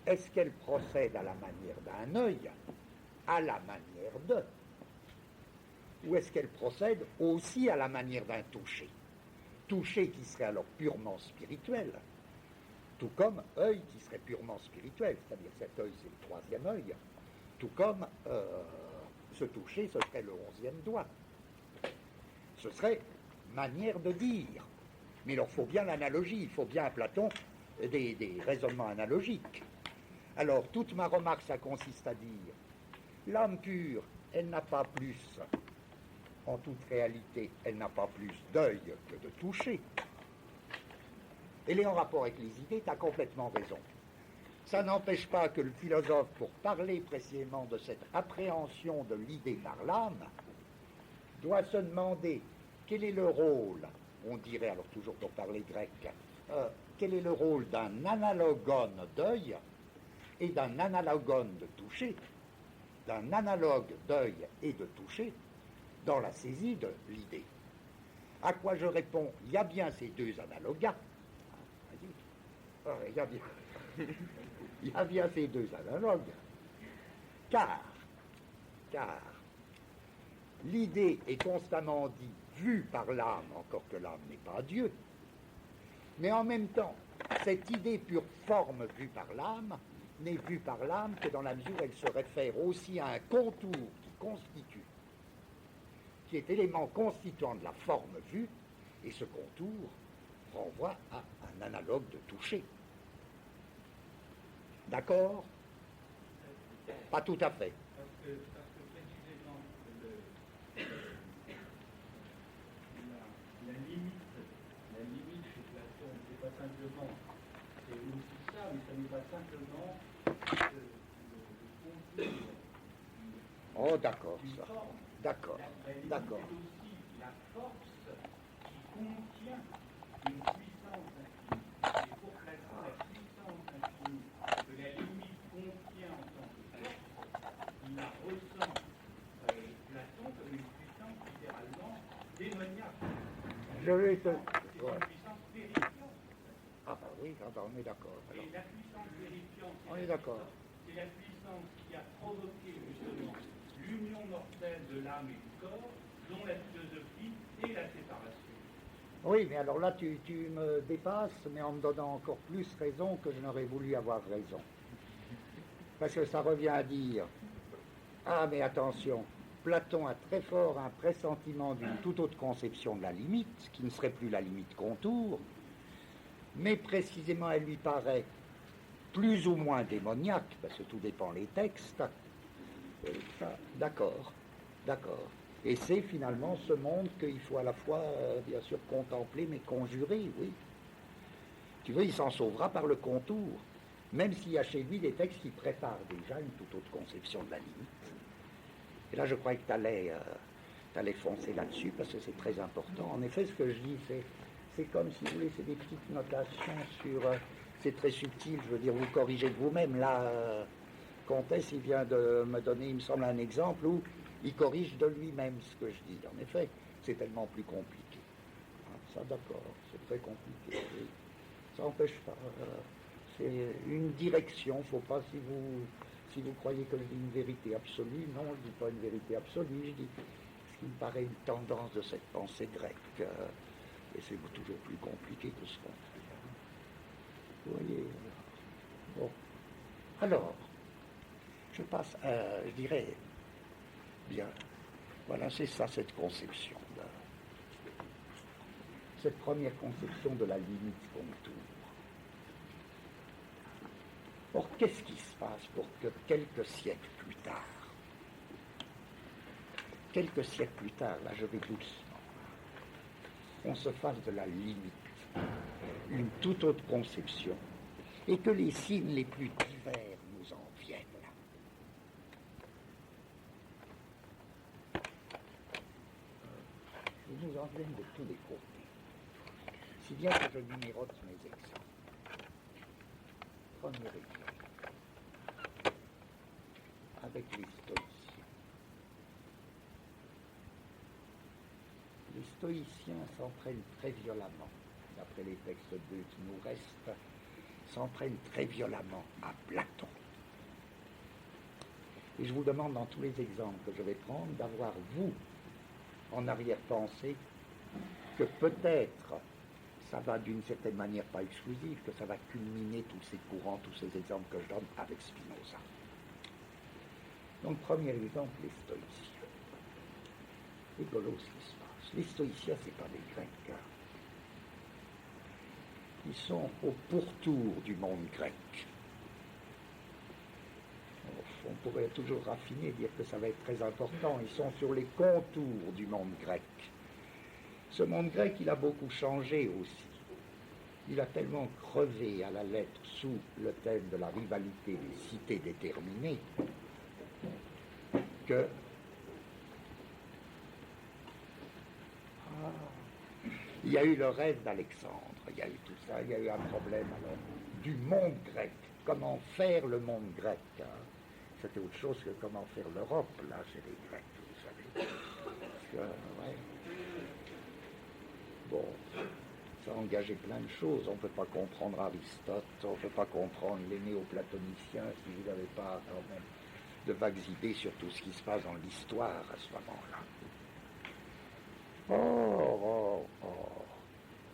est-ce qu'elle procède à la manière d'un œil, à la manière de, ou est-ce qu'elle procède aussi à la manière d'un toucher? Toucher qui serait alors purement spirituel, tout comme œil qui serait purement spirituel, c'est-à-dire cet œil c'est le troisième œil, tout comme ce toucher ce serait le 11e doigt. Ce serait manière de dire. Mais il faut bien l'analogie, il faut bien à Platon des raisonnements analogiques. Alors, toute ma remarque, ça consiste à dire, l'âme pure, elle n'a pas plus, en toute réalité, elle n'a pas plus d'œil que de toucher. Elle est en rapport avec les idées, tu as complètement raison. Ça n'empêche pas que le philosophe, pour parler précisément de cette appréhension de l'idée par l'âme, doit se demander quel est le rôle, on dirait, alors toujours pour parler grec, quel est le rôle d'un analogone d'œil et d'un analogone de toucher, d'un analogue d'œil et de toucher dans la saisie de l'idée. À quoi je réponds, il y a bien ces deux analogas. Il y a bien ces deux analogues. Car l'idée est constamment dit, vue par l'âme, encore que l'âme n'est pas Dieu. Mais en même temps, cette idée pure forme vue par l'âme n'est vue par l'âme que dans la mesure où elle se réfère aussi à un contour qui est élément constituant de la forme vue, et ce contour renvoie à un analogue de toucher. D'accord? Pas tout à fait. Parce que précisément, la limite chez Platon, c'est pas simplement, c'est aussi ça, mais ça n'est pas simplement le contour. Oh, d'accord, une ça. forme. D'accord, La limite d'accord. est aussi la force qui contient une puissance infinie. Et pour placer la puissance infinie que la limite contient en tant que force, il la ressent Platon comme une puissance littéralement démoniaque. Je vais te... C'est Ouais. une puissance terrifiante. Ah bah oui, ah bah on est d'accord. Alors. Et la puissance terrifiante, On est d'accord. c'est la puissance qui a provoqué justement l'union mortelle de l'âme et du corps, dont la philosophie est la séparation. Oui, mais alors là, tu me dépasses, mais en me donnant encore plus raison que je n'aurais voulu avoir raison. Parce que ça revient à dire, ah mais attention, Platon a très fort un pressentiment d'une toute autre conception de la limite, qui ne serait plus la limite contour, mais précisément elle lui paraît plus ou moins démoniaque, parce que tout dépend des textes. D'accord, d'accord. Et c'est finalement ce monde qu'il faut à la fois, bien sûr, contempler, mais conjurer, oui. Tu veux, il s'en sauvera par le contour, même s'il y a chez lui des textes qui préparent déjà une toute autre conception de la limite. Et là, je croyais que tu allais foncer là-dessus, parce que c'est très important. En effet, ce que je dis, c'est comme, si vous voulez, c'est des petites notations sur... c'est très subtil, je veux dire, vous corrigez de vous-même. Là, Comtesse, il vient de me donner, il me semble, un exemple où il corrige de lui-même ce que je dis. En effet, c'est tellement plus compliqué. Ça, d'accord, c'est très compliqué. Oui. Ça n'empêche pas. C'est une direction. Il ne faut pas, si vous croyez que je dis une vérité absolue, non, je ne dis pas une vérité absolue, je dis ce qui me paraît une tendance de cette pensée grecque. Et c'est toujours plus compliqué que ce qu'on fait. Vous voyez. Bon. Alors, je passe à, je dirais, bien, voilà, c'est ça, cette conception, cette première conception de la limite contour. Or, qu'est-ce qui se passe pour que quelques siècles plus tard, là je vais doucement, on se fasse de la limite une toute autre conception et que les signes les plus divers nous en viennent. Ils nous en viennent de tous les côtés. Si bien que je numérote mes exemples. Premier exemple, avec les stoïciens. Les stoïciens s'entraînent très violemment, d'après les textes d'eux qui nous restent, s'entraînent très violemment à Platon. Et je vous demande dans tous les exemples que je vais prendre d'avoir, vous, en arrière-pensée, que peut-être ça va d'une certaine manière pas exclusive, que ça va culminer tous ces courants, tous ces exemples que je donne avec Spinoza. Donc, premier exemple, les stoïciens. Rigolo ce qui se passe. Les stoïciens, ce n'est pas des Grecs. Ils sont au pourtour du monde grec. On pourrait toujours raffiner et dire que ça va être très important. Ils sont sur les contours du monde grec. Ce monde grec, il a beaucoup changé aussi. Il a tellement crevé à la lettre sous le thème de la rivalité des cités déterminées que il y a eu le rêve d'Alexandre, il y a eu tout ça, il y a eu un problème alors du monde grec. Comment faire le monde grec, hein? C'était autre chose que comment faire l'Europe, là, chez les Grecs, vous savez. Parce que, ouais. Bon, ça a engagé plein de choses. On ne peut pas comprendre Aristote, on ne peut pas comprendre les néoplatoniciens si vous n'avez pas quand même de vagues idées sur tout ce qui se passe dans l'histoire à ce moment-là.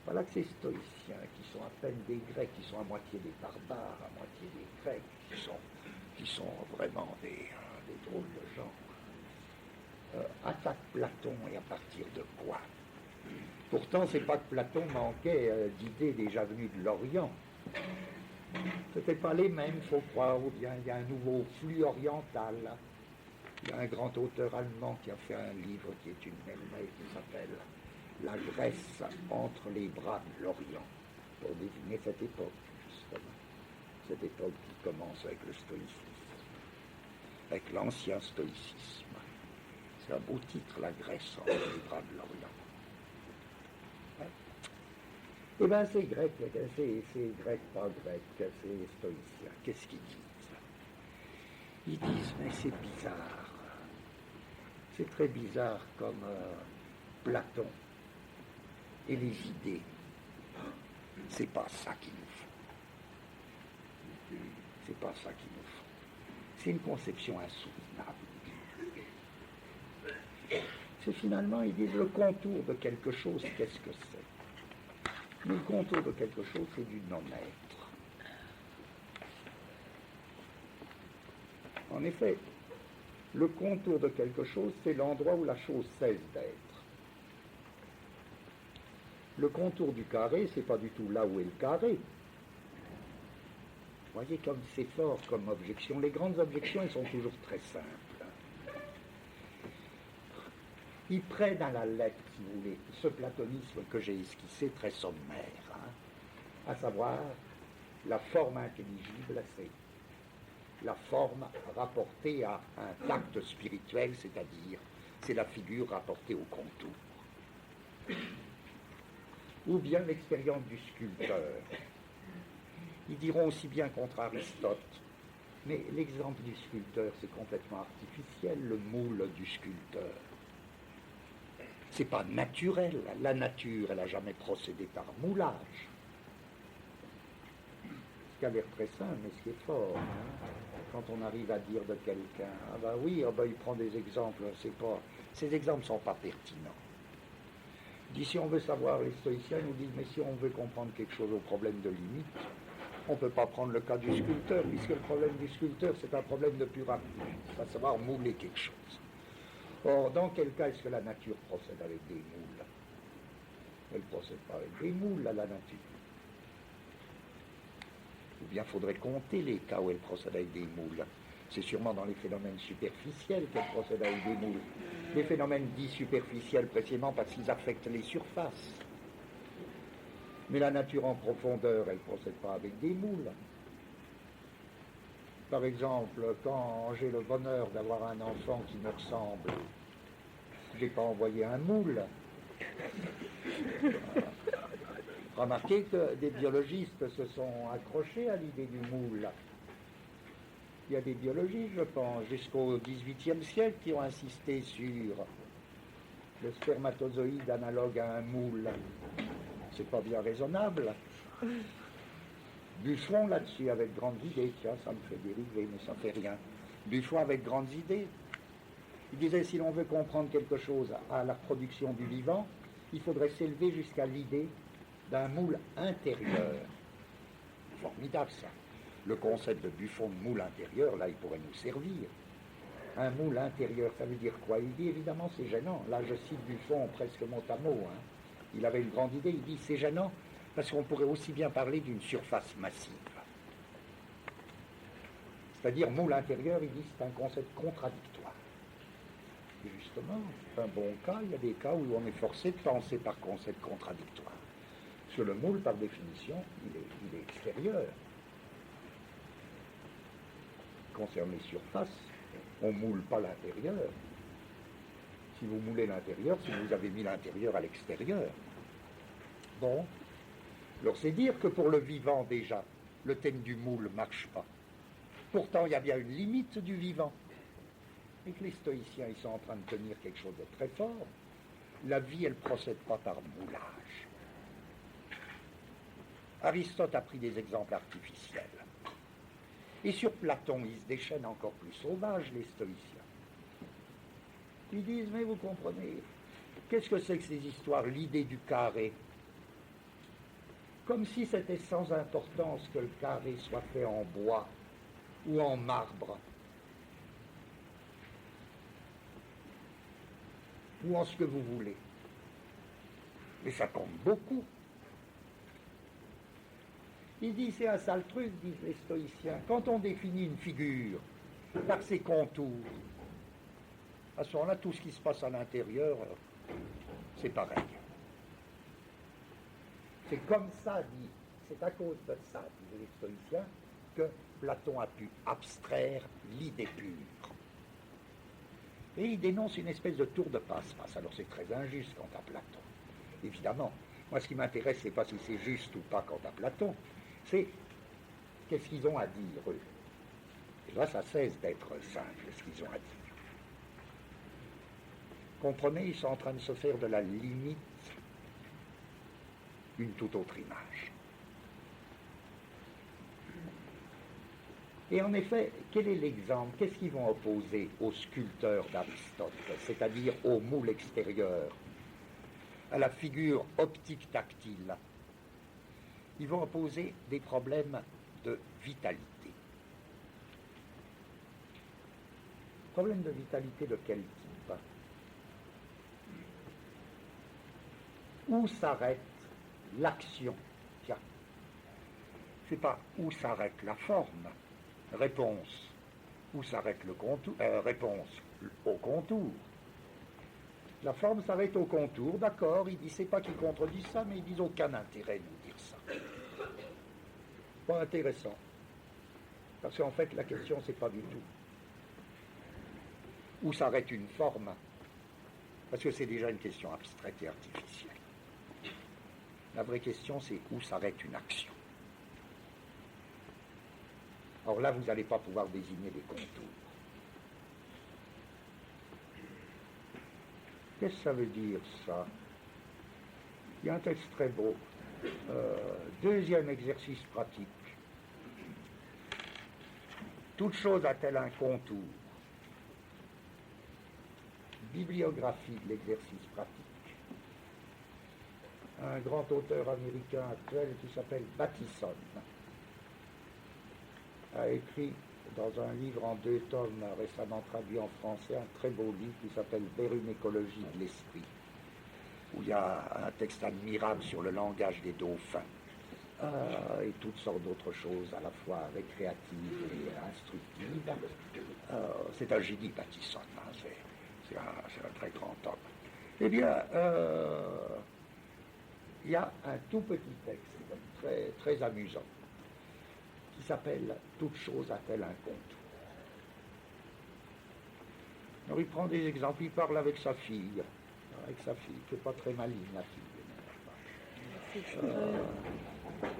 Voilà que ces stoïciens, qui sont à peine des Grecs, qui sont à moitié des barbares, à moitié des Grecs, qui sont vraiment des drôles de gens, attaquent Platon, et à partir de quoi? Pourtant, c'est pas que Platon manquait d'idées déjà venues de l'Orient. C'était pas les mêmes, il faut croire, ou bien il y a un nouveau flux oriental. Il y a un grand auteur allemand qui a fait un livre qui est une merveille, qui s'appelle La Grèce entre les bras de l'Orient, pour désigner cette époque, justement. Cette époque qui commence avec le stoïcisme. avec l'ancien stoïcisme. C'est un beau titre, la Grèce entre les bras de l'Orient. Ouais. Eh bien, c'est grec, c'est grec, pas grec, c'est stoïcien. Qu'est-ce qu'ils disent? Ils disent, mais c'est bizarre. C'est très bizarre comme Platon et les idées. C'est pas ça qu'il nous faut. C'est pas ça qu'il nous faut. C'est une conception insoutenable. C'est finalement, ils disent, le contour de quelque chose, qu'est-ce que c'est? Le contour de quelque chose, c'est du non-être. En effet, le contour de quelque chose, c'est l'endroit où la chose cesse d'être. Le contour du carré, c'est pas du tout là où est le carré. Vous voyez comme c'est fort comme objection. Les grandes objections, elles sont toujours très simples. Ils prennent à la lettre, si vous voulez, ce platonisme que j'ai esquissé, très sommaire, à savoir, la forme intelligible, c'est la forme rapportée à un tact spirituel, c'est-à-dire, c'est la figure rapportée au contour. Ou bien l'expérience du sculpteur. Ils diront aussi bien contre Aristote, mais l'exemple du sculpteur, c'est complètement artificiel, le moule du sculpteur. C'est pas naturel. La nature, elle n'a jamais procédé par moulage. Ce qui a l'air très simple, mais ce qui est fort, quand on arrive à dire de quelqu'un, ah ben oui, ah ben il prend des exemples, ces exemples ne sont pas pertinents. Il dit, si on veut savoir, les stoïciens nous disent, mais si on veut comprendre quelque chose au problème de limite, on ne peut pas prendre le cas du sculpteur, puisque le problème du sculpteur, c'est un problème de pure artifice, à savoir mouler quelque chose. Or, dans quel cas est-ce que la nature procède avec des moules? Elle ne procède pas avec des moules, la nature. Ou bien faudrait compter les cas où elle procède avec des moules. C'est sûrement dans les phénomènes superficiels qu'elle procède avec des moules. Les phénomènes dits superficiels précisément parce qu'ils affectent les surfaces. Mais la nature en profondeur, elle ne procède pas avec des moules. Par exemple, quand j'ai le bonheur d'avoir un enfant qui me ressemble, je n'ai pas envoyé un moule. Remarquez que des biologistes se sont accrochés à l'idée du moule. Il y a des biologistes, je pense, jusqu'au XVIIIe siècle, qui ont insisté sur le spermatozoïde analogue à un moule. C'est pas bien raisonnable. Buffon là-dessus avec grandes idées, tiens, ça me fait dériver, mais ça fait rien. Buffon avec grandes idées. Il disait, si l'on veut comprendre quelque chose à la production du vivant, il faudrait s'élever jusqu'à l'idée d'un moule intérieur. Formidable ça. Le concept de Buffon de moule intérieur, là, il pourrait nous servir. Un moule intérieur, ça veut dire quoi? Il dit, évidemment, c'est gênant. Là, je cite Buffon presque mot à mot. Il avait une grande idée, il dit, c'est gênant, parce qu'on pourrait aussi bien parler d'une surface massive. C'est-à-dire, moule intérieur, il dit, c'est un concept contradictoire. Et justement, c'est un bon cas, il y a des cas où on est forcé de penser par concept contradictoire. Parce que le moule, par définition, il est extérieur. Concerne les surfaces, on ne moule pas l'intérieur. Si vous moulez l'intérieur, si vous avez mis l'intérieur à l'extérieur. Bon, alors c'est dire que pour le vivant déjà, le thème du moule ne marche pas. Pourtant, il y a bien une limite du vivant. Et que les stoïciens, ils sont en train de tenir quelque chose de très fort. La vie, elle ne procède pas par moulage. Aristote a pris des exemples artificiels. Et sur Platon, ils se déchaînent encore plus sauvages, les stoïciens. Ils disent, mais vous comprenez, qu'est-ce que c'est que ces histoires, l'idée du carré? Comme si c'était sans importance que le carré soit fait en bois ou en marbre, ou en ce que vous voulez. Mais ça compte beaucoup. Il dit, c'est un sale truc, disent les stoïciens. Quand on définit une figure par ses contours, à ce moment-là, tout ce qui se passe à l'intérieur, c'est pareil. C'est comme ça, c'est à cause de ça, disent les stoïciens, que Platon a pu abstraire l'idée pure. Et il dénonce une espèce de tour de passe-passe. Alors c'est très injuste quant à Platon, évidemment. Moi, ce qui m'intéresse, c'est pas si c'est juste ou pas quant à Platon, c'est qu'est-ce qu'ils ont à dire, eux. Et là, ça cesse d'être simple, ce qu'ils ont à dire. Comprenez, ils sont en train de se faire de la limite une toute autre image. Et en effet, quel est l'exemple? Qu'est-ce qu'ils vont opposer aux sculpteurs d'Aristote, c'est-à-dire au moule extérieur, à la figure optique-tactile? Ils vont opposer des problèmes de vitalité. Problème de vitalité de quel type? Où s'arrête l'action? Tiens, c'est pas où s'arrête la forme. Réponse, où s'arrête le contour? Réponse, au contour. La forme s'arrête au contour, d'accord, il dit, c'est pas qu'ils contredisent ça, mais ils disent aucun intérêt de nous dire ça. Pas intéressant. Parce qu'en fait, la question, c'est pas du tout où s'arrête une forme, parce que c'est déjà une question abstraite et artificielle. La vraie question, c'est où s'arrête une action. Or là, vous n'allez pas pouvoir désigner les contours. Qu'est-ce que ça veut dire, ça? Il y a un texte très beau. Deuxième exercice pratique. Toute chose a-t-elle un contour? Bibliographie de l'exercice pratique. Un grand auteur américain actuel qui s'appelle Bateson a écrit dans un livre en 2 tomes récemment traduit en français un très beau livre qui s'appelle Vers une écologie de l'esprit, où il y a un texte admirable sur le langage des dauphins et toutes sortes d'autres choses à la fois récréatives et instructives. C'est un génie, Bateson, hein, c'est un très grand homme. Eh bien, il y a un tout petit texte très, très amusant qui s'appelle « Toute chose a-t-elle un contour ?» Alors il prend des exemples, il parle avec sa fille, qui n'est pas très maligne, la fille.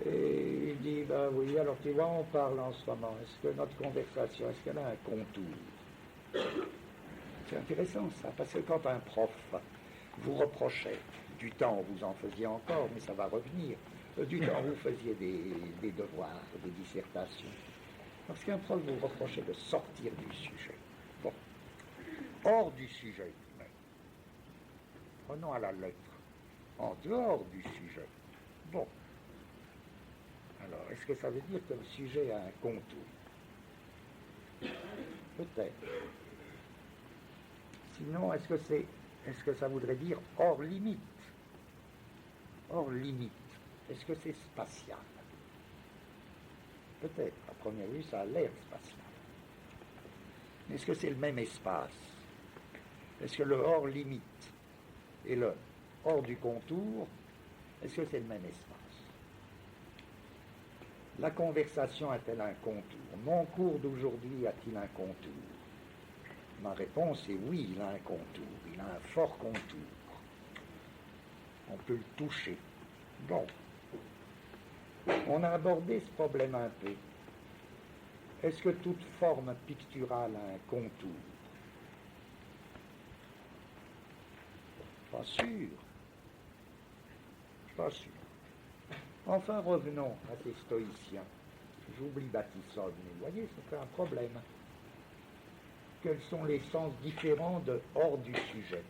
Et il dit, ben oui, alors tu vois, on parle en ce moment, est-ce que notre conversation, est-ce qu'elle a un contour? C'est intéressant ça, parce que quand un prof vous reprochait, du temps où vous en faisiez encore, mais ça va revenir, du temps où vous faisiez des devoirs, des dissertations, parce qu'un prof vous reprochait de sortir du sujet. Bon, hors du sujet, mais prenons à la lettre, en dehors du sujet. Bon, alors, est-ce que ça veut dire que le sujet a un contour? Peut-être. Sinon, est-ce que ça voudrait dire hors limite? Hors limite. Est-ce que c'est spatial? Peut-être. À première vue, ça a l'air spatial. Mais est-ce que c'est le même espace? Est-ce que le hors limite et le hors du contour, est-ce que c'est le même espace? La conversation a-t-elle un contour? Mon cours d'aujourd'hui a-t-il un contour? Ma réponse est oui, il a un contour. Il a un fort contour. On peut le toucher. Bon. On a abordé ce problème un peu. Est-ce que toute forme picturale a un contour? Pas sûr. Pas sûr. Enfin, revenons à ces stoïciens. J'oublie Bateson, mais vous voyez, c'est un problème. Quels sont les sens différents de hors du sujet?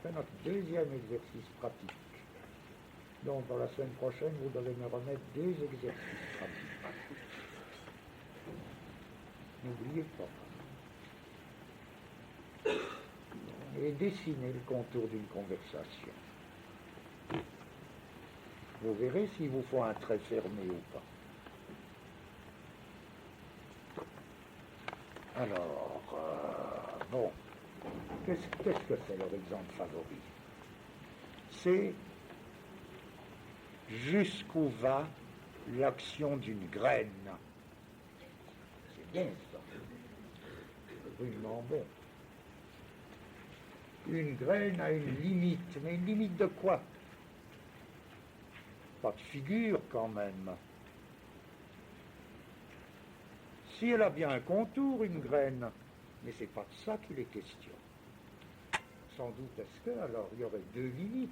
C'est notre deuxième exercice pratique. Donc, dans la semaine prochaine, vous devez me remettre 2 exercices pratiques. N'oubliez pas. Et dessinez le contour d'une conversation. Vous verrez s'il vous faut un trait fermé ou pas. Alors, bon, qu'est-ce que c'est leur exemple favori? C'est jusqu'où va l'action d'une graine. C'est bien ça. crûment bon. Une graine a une limite, mais une limite de quoi? Pas de figure quand même. Si elle a bien un contour, une graine, mais c'est pas de ça qu'il est question. Sans doute est-ce que, alors, il y aurait deux limites.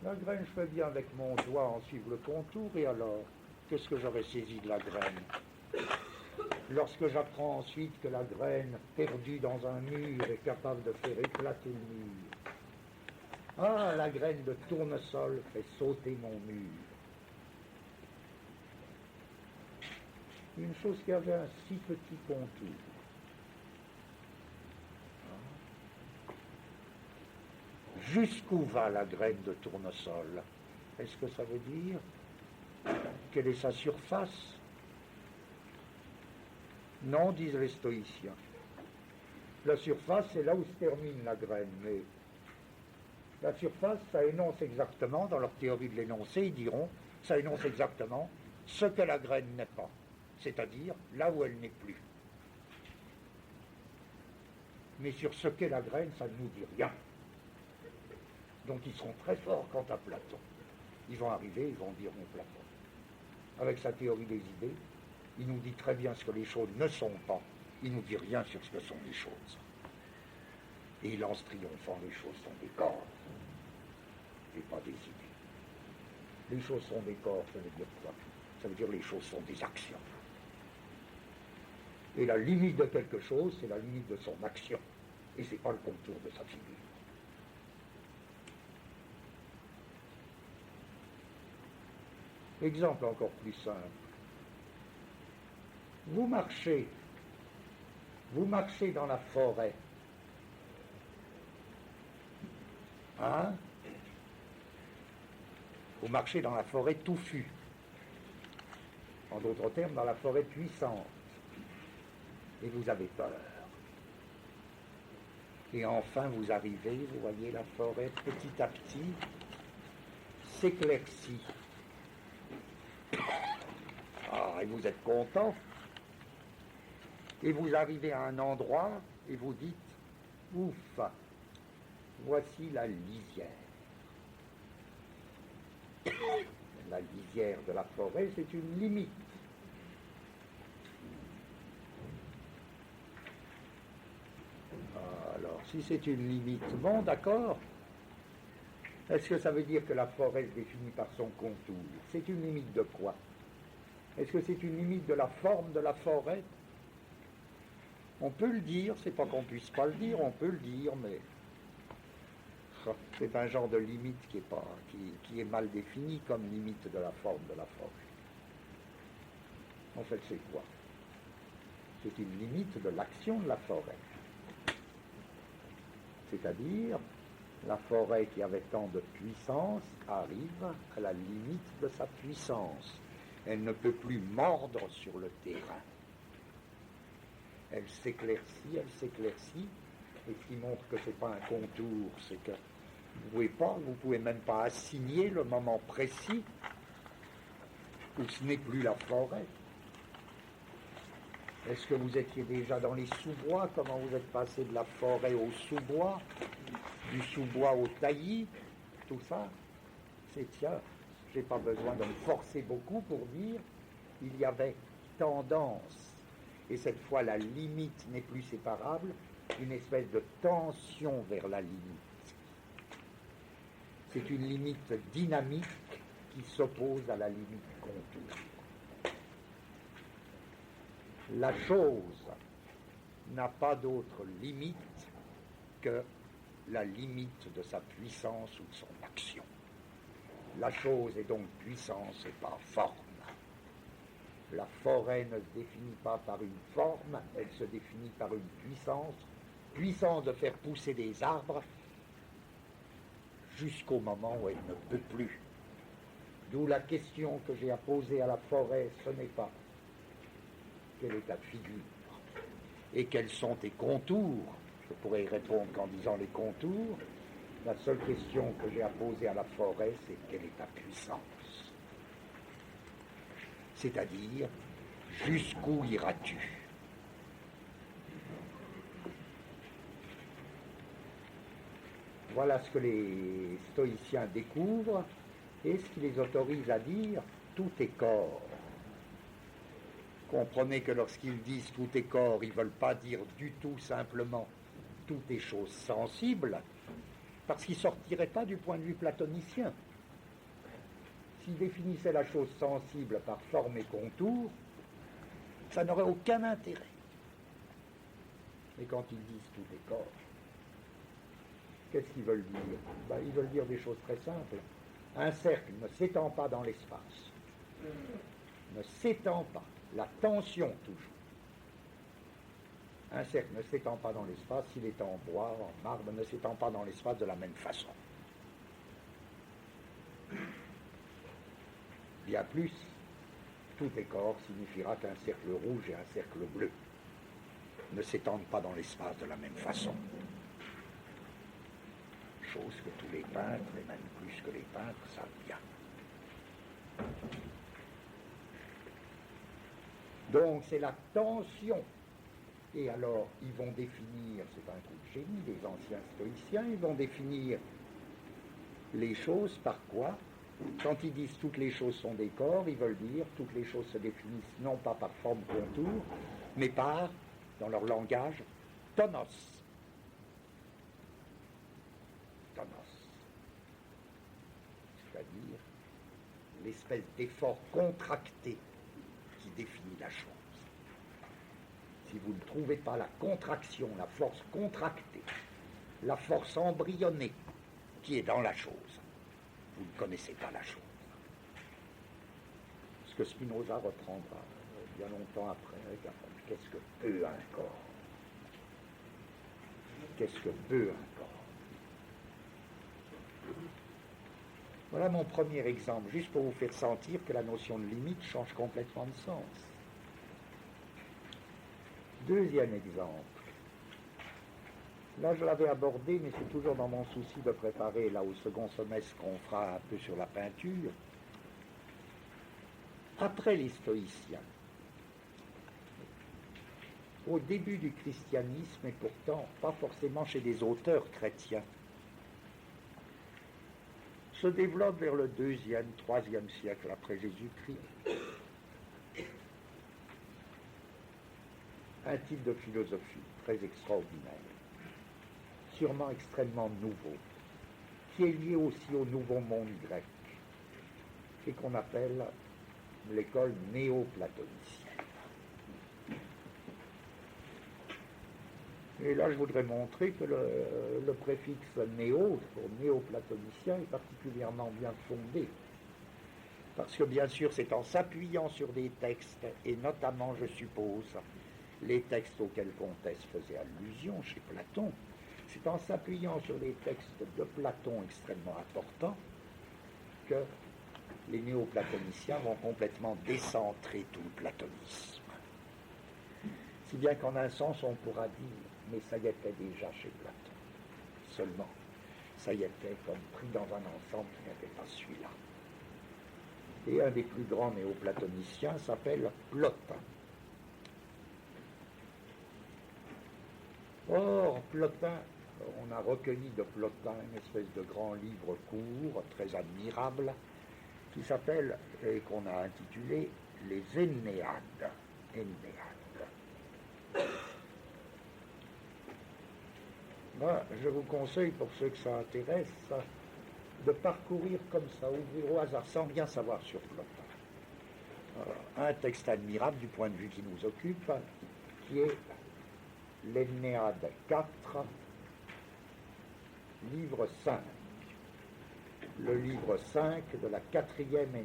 La graine, je fais bien avec mon doigt en suivre le contour, et alors, qu'est-ce que j'aurais saisi de la graine? Lorsque j'apprends ensuite que la graine, perdue dans un mur, est capable de faire éclater le mur. Ah, la graine de tournesol fait sauter mon mur. Une chose qui avait un si petit contour. Jusqu'où va la graine de tournesol? Est-ce que ça veut dire quelle est sa surface? Non, disent les stoïciens. La surface, c'est là où se termine la graine, mais la surface, ça énonce exactement, dans leur théorie de l'énoncé, ils diront, ça énonce exactement ce que la graine n'est pas, c'est-à-dire là où elle n'est plus. Mais sur ce qu'est la graine, ça ne nous dit rien. Donc ils seront très forts quant à Platon. Ils vont arriver, ils vont dire mon Platon. Avec sa théorie des idées, il nous dit très bien ce que les choses ne sont pas. Il ne nous dit rien sur ce que sont les choses. Et il lance triomphant, les choses sont des corps, et pas des idées. Les choses sont des corps, ça veut dire quoi? Ça veut dire les choses sont des actions. Et la limite de quelque chose, c'est la limite de son action. Et ce n'est pas le contour de sa figure. Exemple encore plus simple. Vous marchez dans la forêt. Hein? Vous marchez dans la forêt touffue. En d'autres termes, dans la forêt puissante. Et vous avez peur. Et enfin, vous arrivez, vous voyez la forêt petit à petit s'éclaircit. Ah, et vous êtes content. Et vous arrivez à un endroit et vous dites, ouf, voici la lisière. La lisière de la forêt, c'est une limite. Alors, si c'est une limite, bon, d'accord. Est-ce que ça veut dire que la forêt se définit par son contour? C'est une limite de quoi? Est-ce que c'est une limite de la forme de la forêt? On peut le dire, c'est pas qu'on puisse pas le dire, on peut le dire, mais c'est un genre de limite qui est mal défini comme limite de la forme de la forêt. En fait, c'est quoi? C'est une limite de l'action de la forêt. C'est-à-dire, la forêt qui avait tant de puissance arrive à la limite de sa puissance. Elle ne peut plus mordre sur le terrain. Elle s'éclaircit, et ce qui montre que ce n'est pas un contour, c'est que vous ne pouvez même pas assigner le moment précis où ce n'est plus la forêt. Est-ce que vous étiez déjà dans les sous-bois? Comment vous êtes passé de la forêt au sous-bois, du sous-bois au taillis? Tout ça, c'est tiens, je n'ai pas besoin de me forcer beaucoup pour dire il y avait tendance. Et cette fois, la limite n'est plus séparable, une espèce de tension vers la limite. C'est une limite dynamique qui s'oppose à la limite contour. La chose n'a pas d'autre limite que la limite de sa puissance ou de son action. La chose est donc puissance et pas forme. La forêt ne se définit pas par une forme, elle se définit par une puissance, puissance de faire pousser des arbres jusqu'au moment où elle ne peut plus. D'où la question que j'ai à poser à la forêt, ce n'est pas quelle est ta figure et quels sont tes contours. Je pourrais y répondre qu'en disant les contours, la seule question que j'ai à poser à la forêt, c'est quelle est ta puissance. C'est-à-dire, jusqu'où iras-tu? Voilà ce que les stoïciens découvrent et ce qui les autorise à dire tout est corps. Comprenez que lorsqu'ils disent tout est corps, ils ne veulent pas dire du tout simplement tout est chose sensible, parce qu'ils ne sortiraient pas du point de vue platonicien. S'ils définissaient la chose sensible par forme et contour, ça n'aurait aucun intérêt. Mais quand ils disent tout est corps, qu'est-ce qu'ils veulent dire? Ils veulent dire des choses très simples. Un cercle ne s'étend pas dans l'espace. Ne s'étend pas. La tension toujours. Un cercle ne s'étend pas dans l'espace, s'il est en bois, en marbre, ne s'étend pas dans l'espace de la même façon. Bien plus, tout est corps signifiera qu'un cercle rouge et un cercle bleu ne s'étendent pas dans l'espace de la même façon. Chose que tous les peintres, et même plus que les peintres, savent bien. Donc c'est la tension. Et alors, ils vont définir, c'est un truc de génie, les anciens stoïciens, ils vont définir les choses par quoi? Quand ils disent toutes les choses sont des corps, ils veulent dire toutes les choses se définissent non pas par forme contour, mais par, dans leur langage, tonos. Tonos. C'est-à-dire l'espèce d'effort contracté qui définit la chose. Si vous ne trouvez pas la contraction, la force contractée, la force embryonnée qui est dans la chose, vous ne connaissez pas la chose. Ce que Spinoza reprendra bien longtemps après, qu'est-ce que peut un corps? Qu'est-ce que peut un corps? Voilà mon premier exemple, juste pour vous faire sentir que la notion de limite change complètement de sens. Deuxième exemple. Là, je l'avais abordé, mais c'est toujours dans mon souci de préparer, là, au second semestre, qu'on fera un peu sur la peinture. Après les stoïciens, au début du christianisme, et pourtant pas forcément chez des auteurs chrétiens, se développe vers le 2e, 3e siècle après Jésus-Christ un type de philosophie très extraordinaire, sûrement extrêmement nouveau, qui est lié aussi au nouveau monde grec et qu'on appelle l'école néo-platonicienne. Et là, je voudrais montrer que le préfixe néo, pour néo-platonicien, est particulièrement bien fondé. Parce que, bien sûr, c'est en s'appuyant sur des textes, et notamment, je suppose, les textes auxquels Comtesse faisait allusion chez Platon, c'est en s'appuyant sur des textes de Platon extrêmement importants que les néo-platoniciens vont complètement décentrer tout le platonisme. Si bien qu'en un sens, on pourra dire, mais ça y était déjà chez Platon. Seulement, ça y était comme pris dans un ensemble qui n'était pas celui-là. Et un des plus grands néo-platoniciens s'appelle Plotin. Or, Plotin, on a recueilli de Plotin une espèce de grand livre court, très admirable, qui s'appelle, et qu'on a intitulé « Les Ennéades ». Moi, je vous conseille, pour ceux que ça intéresse, de parcourir comme ça, ouvrir au hasard, sans rien savoir sur Plotin. Un texte admirable du point de vue qui nous occupe, qui est l'Ennéade 4, livre 5. Le livre 5 de la 4e Ennéade.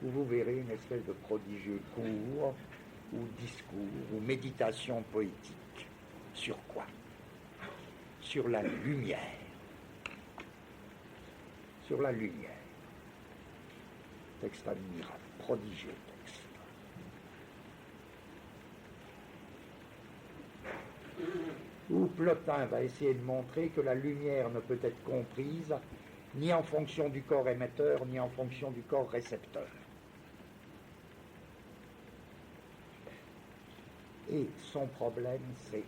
Où vous verrez une espèce de prodigieux cours, ou discours, ou méditation poétique. Sur quoi? Sur la lumière. Sur la lumière. Texte admirable, prodigieux texte. Où Plotin va essayer de montrer que la lumière ne peut être comprise ni en fonction du corps émetteur, ni en fonction du corps récepteur. Et son problème, c'est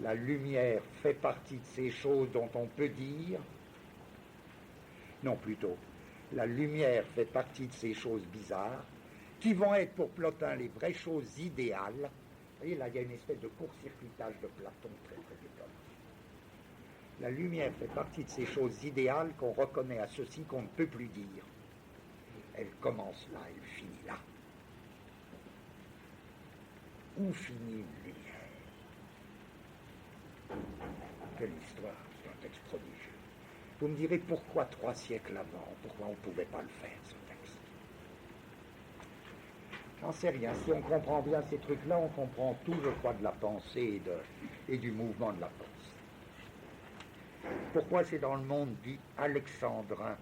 la lumière fait partie de ces choses dont on peut dire, non plutôt, la lumière fait partie de ces choses bizarres qui vont être pour Plotin les vraies choses idéales. Vous voyez, là, il y a une espèce de court-circuitage de Platon très très étonnant. La lumière fait partie de ces choses idéales qu'on reconnaît à ceci qu'on ne peut plus dire. Elle commence là, elle finit là. Où finit une lumière? Quelle histoire, c'est un texte prodigieux. Vous me direz pourquoi 3 siècles avant, pourquoi on ne pouvait pas le faire, ce texte? J'en sais rien. Si on comprend bien ces trucs-là, on comprend tout, je crois, de la pensée et du mouvement de la pensée. Pourquoi c'est dans le monde dit alexandrin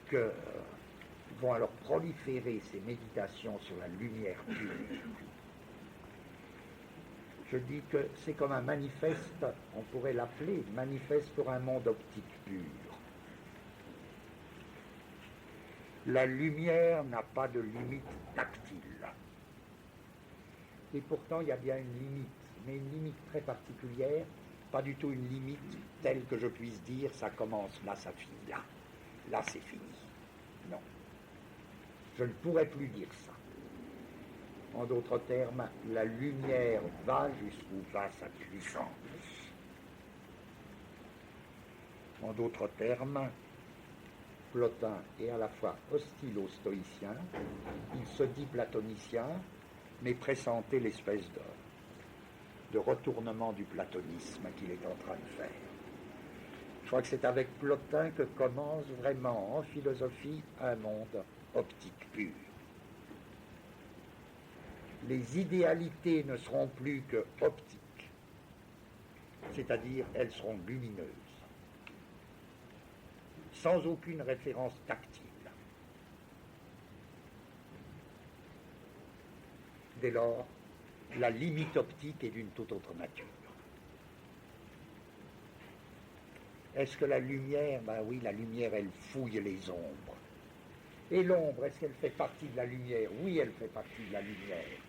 que vont alors proliférer ces méditations sur la lumière pure? Je dis que c'est comme un manifeste, on pourrait l'appeler manifeste pour un monde optique pur. La lumière n'a pas de limite tactile. Et pourtant, il y a bien une limite, mais une limite très particulière, pas du tout une limite telle que je puisse dire, ça commence là, ça finit là. Là, c'est fini. Non. Je ne pourrais plus dire ça. En d'autres termes, la lumière va jusqu'où va sa puissance. En d'autres termes, Plotin est à la fois hostile aux stoïciens, il se dit platonicien, mais pressentait l'espèce de retournement du platonisme qu'il est en train de faire. Je crois que c'est avec Plotin que commence vraiment, en philosophie, un monde optique pur. Les idéalités ne seront plus que optiques, c'est-à-dire elles seront lumineuses, sans aucune référence tactile. Dès lors, la limite optique est d'une toute autre nature. Est-ce que la lumière, ben oui, la lumière, elle fouille les ombres. Et l'ombre, est-ce qu'elle fait partie de la lumière? Oui, elle fait partie de la lumière.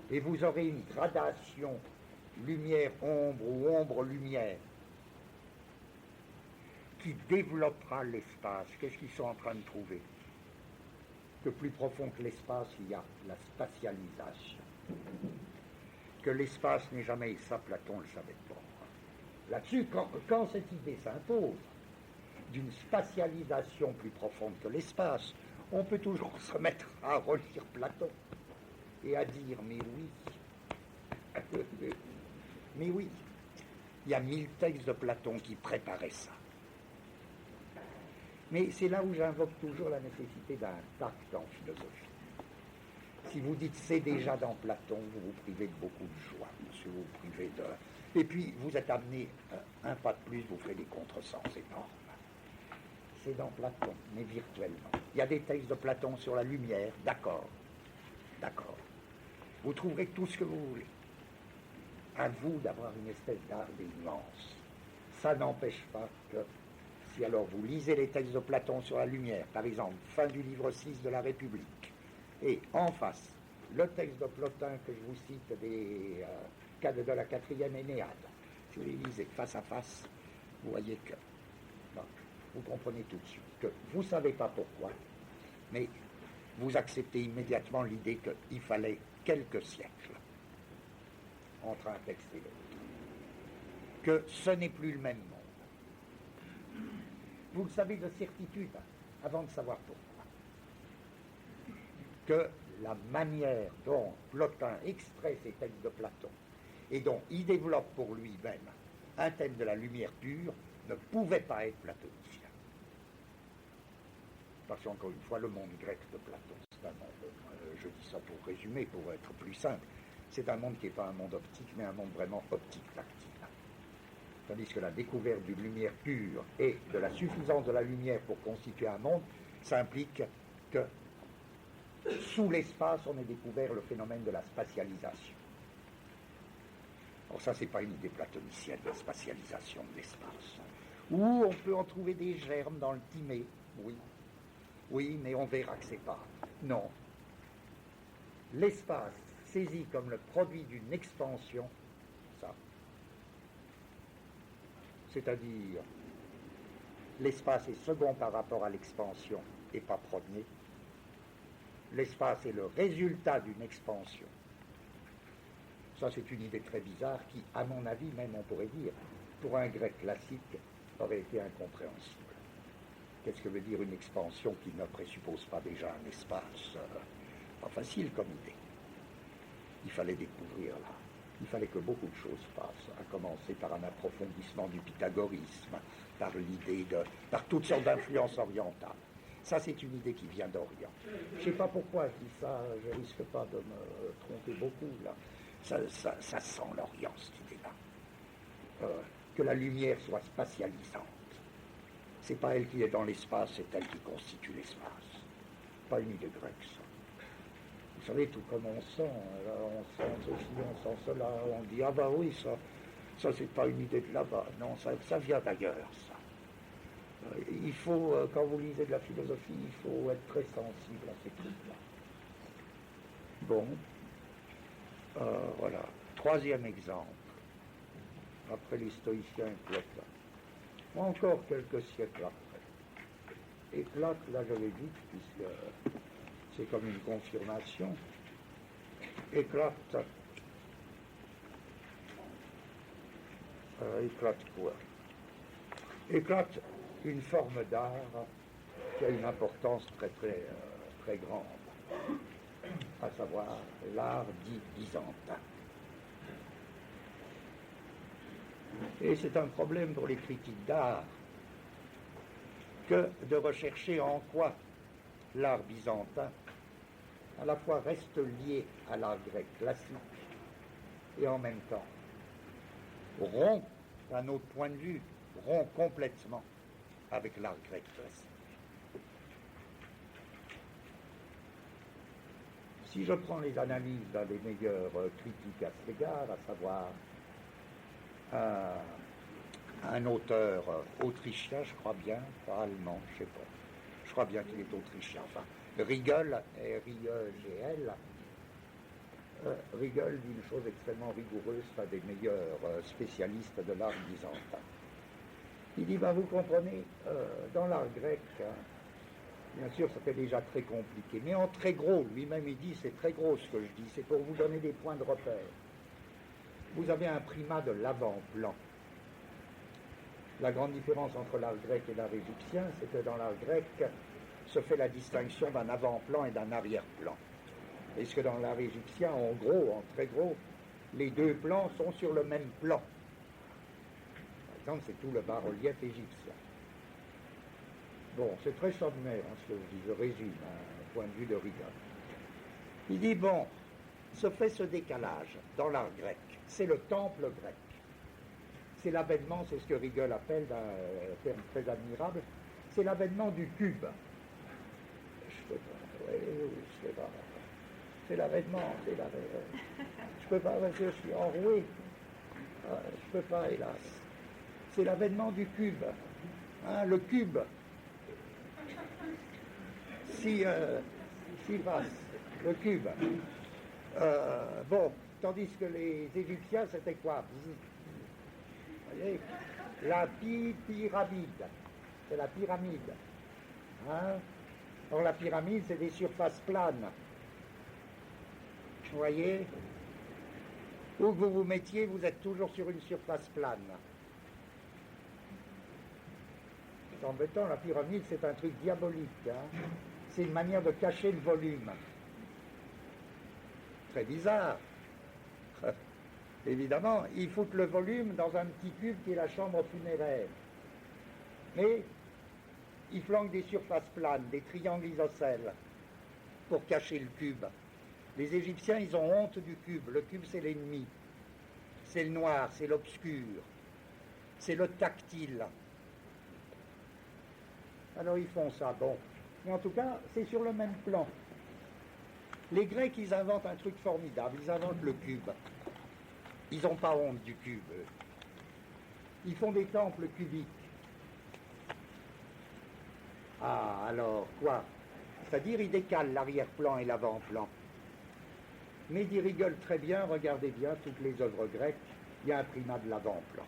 Et vous aurez une gradation lumière-ombre ou ombre-lumière qui développera l'espace. Qu'est-ce qu'ils sont en train de trouver? Que plus profond que l'espace, il y a la spatialisation. Que l'espace n'est jamais, ça Platon le savait pas. Là-dessus, quand cette idée s'impose d'une spatialisation plus profonde que l'espace, on peut toujours se mettre à relire Platon et à dire, mais oui, mais oui, il y a 1000 textes de Platon qui préparaient ça. Mais c'est là où j'invoque toujours la nécessité d'un tact en philosophie. Si vous dites c'est déjà dans Platon, vous vous privez de beaucoup de joie, monsieur, vous vous privez de... Et puis vous êtes amené un pas de plus, vous ferez des contresens énormes. C'est dans Platon, mais virtuellement. Il y a des textes de Platon sur la lumière, d'accord, d'accord. Vous trouverez tout ce que vous voulez. À vous d'avoir une espèce d'art des nuances. Ça n'empêche pas que, si alors vous lisez les textes de Platon sur la lumière, par exemple, fin du livre 6 de la République, et en face, le texte de Plotin que je vous cite de la 4e Énéade, si vous les lisez face à face, vous voyez que, bon, vous comprenez tout de suite que vous ne savez pas pourquoi, mais vous acceptez immédiatement l'idée qu'il fallait quelques siècles entre un texte et l'autre, que ce n'est plus le même monde. Vous le savez de certitude, avant de savoir pourquoi, que la manière dont Plotin extrait ces textes de Platon et dont il développe pour lui-même un thème de la lumière pure ne pouvait pas être platonicien. Parce qu'encore une fois, le monde grec de Platon, c'est un monde, je dis ça pour résumer, pour être plus simple, c'est un monde qui n'est pas un monde optique, mais un monde vraiment optique-tactile. Tandis que la découverte d'une lumière pure et de la suffisance de la lumière pour constituer un monde, ça implique que sous l'espace, on ait découvert le phénomène de la spatialisation. Alors ça, c'est pas une idée platonicienne, la spatialisation de l'espace. Ou on peut en trouver des germes dans le Timée, oui. Oui, mais on verra que c'est pas. Non, l'espace saisi comme le produit d'une expansion, ça, c'est-à-dire l'espace est second par rapport à l'expansion et pas premier, l'espace est le résultat d'une expansion. Ça, c'est une idée très bizarre qui, à mon avis, même on pourrait dire, pour un grec classique, aurait été incompréhensible. Qu'est-ce que veut dire une expansion qui ne présuppose pas déjà un espace? Pas facile comme idée. Il fallait découvrir là. Il fallait que beaucoup de choses passent, à commencer par un approfondissement du pythagorisme, par l'idée par toutes sortes d'influences orientales. Ça, c'est une idée qui vient d'Orient. Je ne sais pas pourquoi je dis ça, je risque pas de me tromper beaucoup là. Ça sent l'Orient, cette idée-là. Que la lumière soit spatialisante. C'est pas elle qui est dans l'espace, c'est elle qui constitue l'espace. Pas une idée grecque, ça. Vous savez, tout comme on sent, là, on sent ceci, on sent cela, on dit, ah bah oui, ça c'est pas une idée de là-bas. Non, ça vient d'ailleurs, ça. Il faut, quand vous lisez de la philosophie, il faut être très sensible à ces trucs-là. Bon, voilà. Troisième exemple, après les stoïciens et Platon. Encore quelques siècles après. Et Platon, là je l'ai dit, puisque c'est comme une confirmation, éclate quoi? Éclate une forme d'art qui a une importance très très très grande, à savoir l'art dit byzantin. Et c'est un problème pour les critiques d'art que de rechercher en quoi l'art byzantin à la fois reste lié à l'art grec classique et en même temps rompt, d'un autre point de vue, rompt complètement avec l'art grec classique. Si je prends les analyses d'un des meilleurs critiques à cet égard, à savoir un auteur autrichien, je crois bien, pas allemand, je sais pas, je crois bien qu'il est autrichien, enfin, Riegel, R-I-E-G-L, Riegel dit une chose extrêmement rigoureuse, c'est un des meilleurs spécialistes de l'art byzantin. Il dit, vous comprenez, dans l'art grec, bien sûr, c'était déjà très compliqué, mais en très gros, lui-même il dit, c'est très gros ce que je dis, c'est pour vous donner des points de repère. Vous avez un primat de l'avant-plan. La grande différence entre l'art grec et l'art égyptien, c'est que dans l'art grec se fait la distinction d'un avant-plan et d'un arrière-plan. Et ce que dans l'art égyptien, en gros, en très gros, les deux plans sont sur le même plan. Par exemple, c'est tout le bas-relief égyptien. Bon, c'est très sommaire, ce que je dis, je résume, un point de vue de Riegel. Il dit, se fait ce décalage dans l'art grec. C'est le temple grec. C'est l'avènement, c'est ce que Riegel appelle d'un terme très admirable, c'est l'avènement du cube. Je peux pas, c'est l'avènement, je peux pas, je suis enroué, je peux pas, hélas. C'est l'avènement du cube, le cube. Si passe, le cube. Tandis que les Égyptiens, c'était quoi? Vous voyez, la pyramide, c'est la pyramide. Or la pyramide, c'est des surfaces planes. Vous voyez, où que vous vous mettiez, vous êtes toujours sur une surface plane. C'est embêtant, la pyramide, c'est un truc diabolique. C'est une manière de cacher le volume. Très bizarre. Évidemment, il faut que le volume dans un petit cube qui est la chambre funéraire. Mais il flanque des surfaces planes, des triangles isocèles, pour cacher le cube. Les Égyptiens, ils ont honte du cube. Le cube, c'est l'ennemi. C'est le noir, c'est l'obscur. C'est le tactile. Alors ils font ça, Mais en tout cas, c'est sur le même plan. Les Grecs, ils inventent un truc formidable. Ils inventent le cube. Ils n'ont pas honte du cube. Ils font des temples cubiques. Ah, alors, quoi? C'est-à-dire, ils décalent l'arrière-plan et l'avant-plan. Mais il rigole très bien, regardez bien, toutes les œuvres grecques, il y a un primat de l'avant-plan.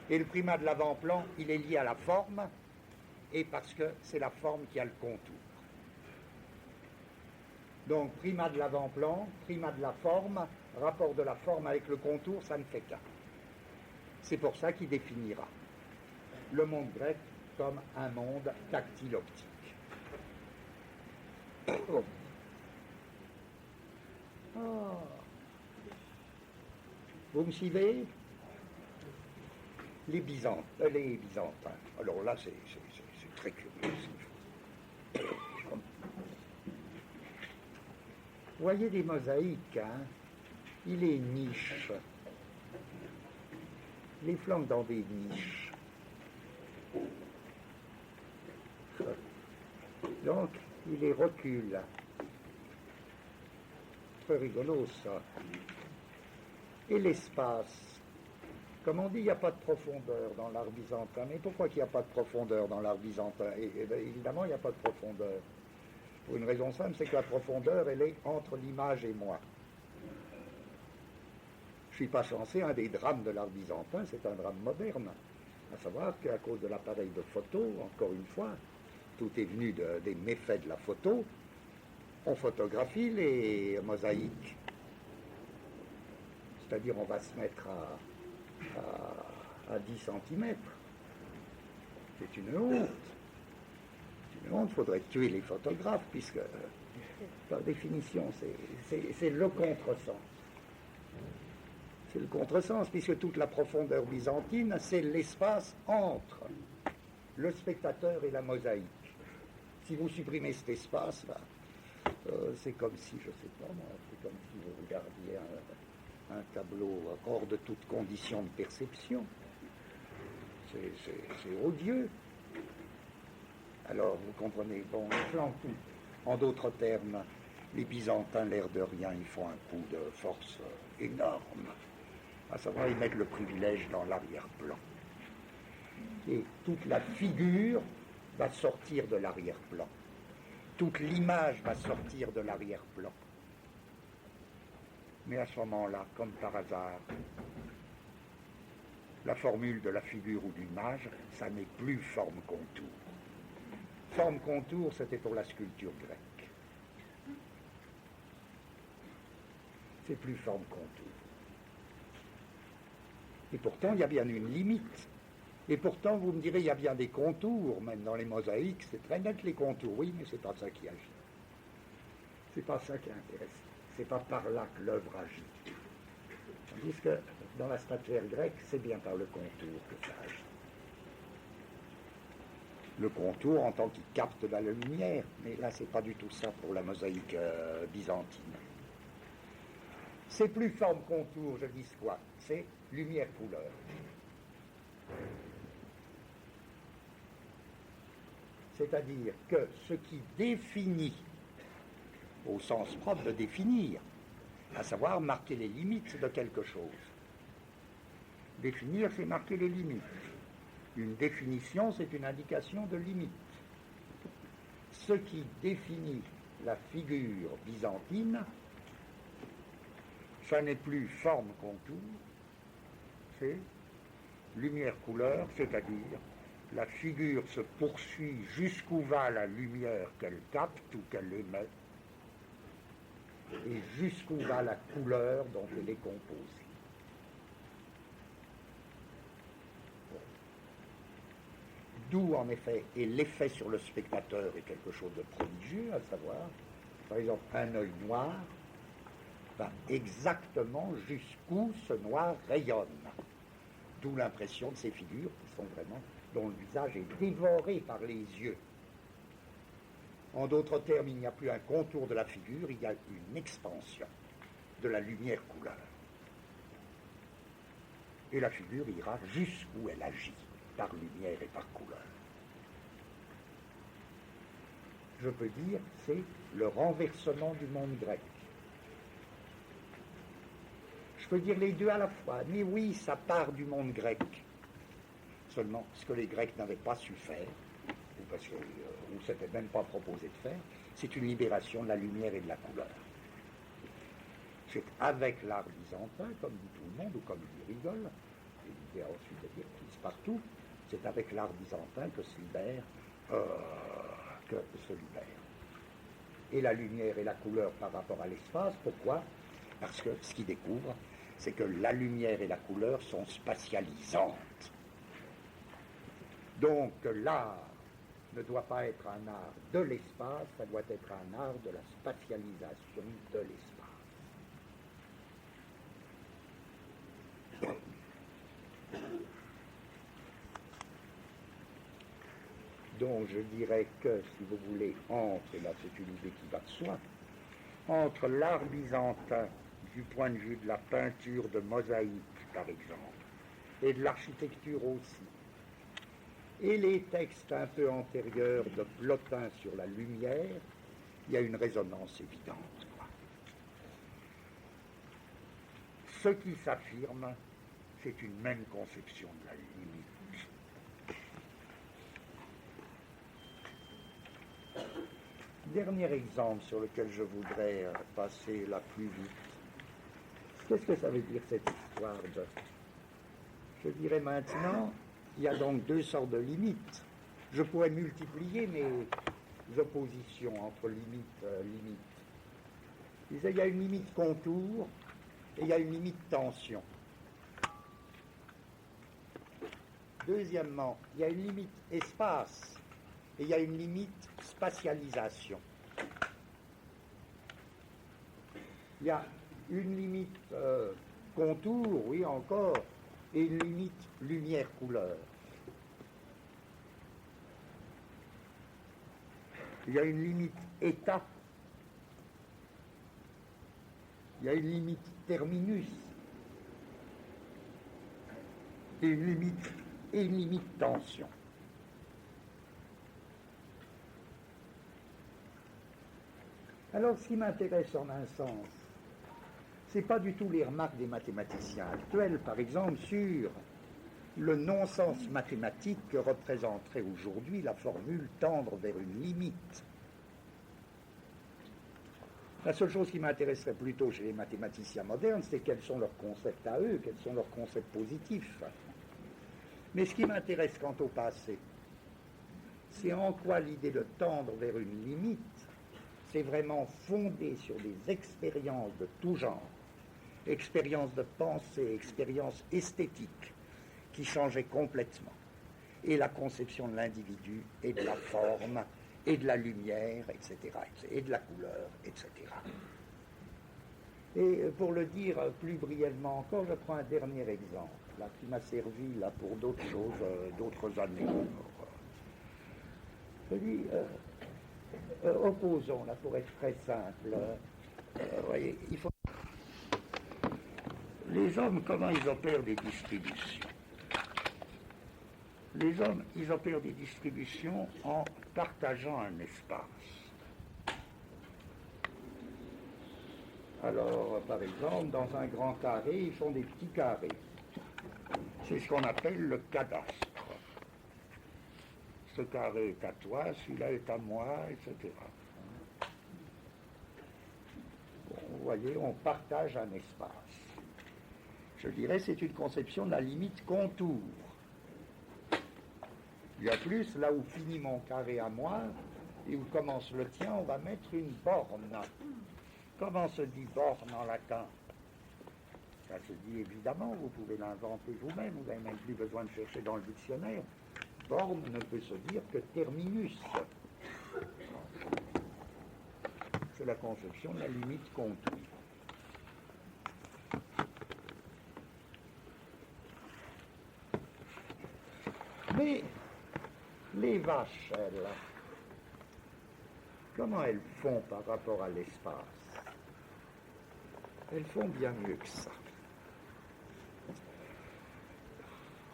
Et le primat de l'avant-plan, il est lié à la forme, et parce que c'est la forme qui a le contour. Donc, primat de l'avant-plan, primat de la forme, rapport de la forme avec le contour, ça ne fait qu'un. C'est pour ça qu'il définira le monde grec comme un monde tactile-optique. Oh. Vous me suivez? Les Byzantins. Alors là, c'est très curieux. Vous voyez des mosaïques, hein? Il est niche. Les flancs dans des niches. Donc, il les recule. Très rigolo, ça. Et l'espace. Comme on dit, il n'y a pas de profondeur dans l'art byzantin. Mais pourquoi qu'il n'y a pas de profondeur dans l'art byzantin? Évidemment, il n'y a pas de profondeur. Pour une raison simple, c'est que la profondeur, elle est entre l'image et moi. Je ne suis pas censé, un des drames de l'art byzantin, c'est un drame moderne. À savoir qu'à cause de l'appareil de photo, encore une fois, tout est venu des méfaits de la photo, on photographie les mosaïques. C'est-à-dire, on va se mettre à 10 cm. C'est une honte. C'est une honte, il faudrait tuer les photographes, puisque, par définition, c'est le contresens. C'est le contresens, puisque toute la profondeur byzantine, c'est l'espace entre le spectateur et la mosaïque. Si vous supprimez cet espace, là, c'est comme si, je ne sais pas moi, c'est comme si vous regardiez un tableau hors de toute condition de perception. C'est odieux. Alors, vous comprenez, bon, tout. En d'autres termes, les Byzantins, l'air de rien, ils font un coup de force énorme. À savoir, ils mettent le privilège dans l'arrière-plan. Et toute la figure va sortir de l'arrière-plan. Toute l'image va sortir de l'arrière-plan. Mais à ce moment-là, comme par hasard, la formule de la figure ou de l'image, ça n'est plus forme-contour. Forme-contour, c'était pour la sculpture grecque. C'est plus forme-contour. Et pourtant, il y a bien une limite. Et pourtant, vous me direz, il y a bien des contours, même dans les mosaïques, c'est très net les contours, oui, mais c'est pas ça qui agit. C'est pas ça qui est intéressant. C'est pas par là que l'œuvre agit. Tandis que dans la statuaire grecque, c'est bien par le contour que ça agit. Le contour en tant qu'il capte la lumière, mais là, c'est pas du tout ça pour la mosaïque byzantine. C'est plus forme-contour, je dis quoi? C'est lumière-couleur. C'est-à-dire que ce qui définit, au sens propre de définir, à savoir marquer les limites de quelque chose. Définir, c'est marquer les limites. Une définition, c'est une indication de limite. Ce qui définit la figure byzantine, ça n'est plus forme-contour, c'est lumière-couleur, c'est-à-dire la figure se poursuit jusqu'où va la lumière qu'elle capte ou qu'elle émet, et jusqu'où va la couleur dont elle est composée. D'où, en effet, et l'effet sur le spectateur est quelque chose de prodigieux, à savoir, par exemple, un œil noir va exactement jusqu'où ce noir rayonne. D'où l'impression de ces figures qui sont vraiment, dont le visage est dévoré par les yeux. En d'autres termes, il n'y a plus un contour de la figure, il y a une expansion de la lumière-couleur. Et la figure ira jusqu'où elle agit, par lumière et par couleur. Je peux dire, c'est le renversement du monde grec. Je peux dire les deux à la fois, mais oui, ça part du monde grec. Seulement, ce que les Grecs n'avaient pas su faire, ou parce que ne s'était même pas proposé de faire, c'est une libération de la lumière et de la couleur. C'est avec l'art byzantin, comme dit tout le monde, ou comme dit Rigol, et l'idée ensuite de dire qu'il partout, c'est avec l'art byzantin que se libère, Et la lumière et la couleur par rapport à l'espace, pourquoi? Parce que ce qu'il découvre, c'est que la lumière et la couleur sont spatialisantes. Donc l'art ne doit pas être un art de l'espace, ça doit être un art de la spatialisation de l'espace. Donc je dirais que, si vous voulez, et là c'est une idée qui va de soi, entre l'art byzantin, du point de vue de la peinture de mosaïque, par exemple, et de l'architecture aussi, et les textes un peu antérieurs de Plotin sur la lumière, il y a une résonance évidente, quoi. Ce qui s'affirme, c'est une même conception de la limite. Dernier exemple sur lequel je voudrais passer là plus vite. Qu'est-ce que ça veut dire cette histoire de... Je dirais maintenant, il y a donc deux sortes de limites. Je pourrais multiplier mes oppositions entre limites. Il y a une limite contour et il y a une limite tension. Deuxièmement, il y a une limite espace et il y a une limite spatialisation. Il y a une limite contour, oui encore, et une limite lumière-couleur. Il y a une limite état, il y a une limite terminus, et une limite tension. Alors, ce qui m'intéresse en un sens, ce n'est pas du tout les remarques des mathématiciens actuels, par exemple, sur le non-sens mathématique que représenterait aujourd'hui la formule tendre vers une limite. La seule chose qui m'intéresserait plutôt chez les mathématiciens modernes, c'est quels sont leurs concepts à eux, quels sont leurs concepts positifs. Mais ce qui m'intéresse quant au passé, c'est en quoi l'idée de tendre vers une limite, c'est vraiment fondé sur des expériences de tout genre, expériences de pensée, expériences esthétiques, qui changeaient complètement. Et la conception de l'individu, et de la forme, et de la lumière, etc., et de la couleur, etc. Et pour le dire plus brièvement encore, je prends un dernier exemple, là, qui m'a servi là, pour d'autres choses, d'autres années. Je dis, opposons, là, pour être très simple, voyez, il faut... Les hommes, comment ils opèrent des distributions? Les hommes, ils opèrent des distributions en partageant un espace. Alors, par exemple, dans un grand carré, ils font des petits carrés. C'est ce qu'on appelle le cadastre. Ce carré est à toi, celui-là est à moi, etc. Bon, vous voyez, on partage un espace. Je dirais c'est une conception de la limite contour. Il y a plus, là où finit mon carré à moi et où commence le tien, on va mettre une borne. Comment se dit borne en latin? Ça se dit évidemment, vous pouvez l'inventer vous-même, vous n'avez même plus besoin de chercher dans le dictionnaire. Borne ne peut se dire que terminus. C'est la conception de la limite contour. Mais les vaches, elles, comment elles font par rapport à l'espace? Elles font bien mieux que ça.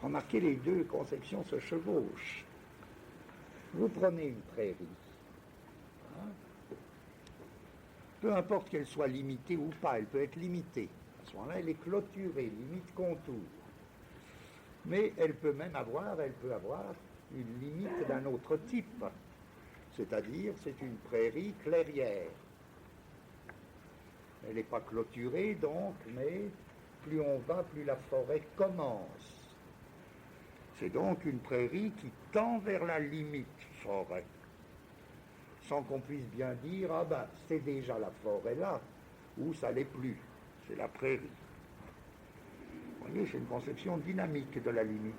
Remarquez, les deux conceptions se chevauchent. Vous prenez une prairie. Hein? Peu importe qu'elle soit limitée ou pas, elle peut être limitée. À ce moment-là, elle est clôturée, limite contour. Mais elle peut avoir une limite d'un autre type. C'est-à-dire, c'est une prairie clairière. Elle n'est pas clôturée donc, mais plus on va, plus la forêt commence. C'est donc une prairie qui tend vers la limite forêt, sans qu'on puisse bien dire, ah ben, c'est déjà la forêt là, ou ça l'est plus, c'est la prairie. Vous voyez, c'est une conception dynamique de la limite.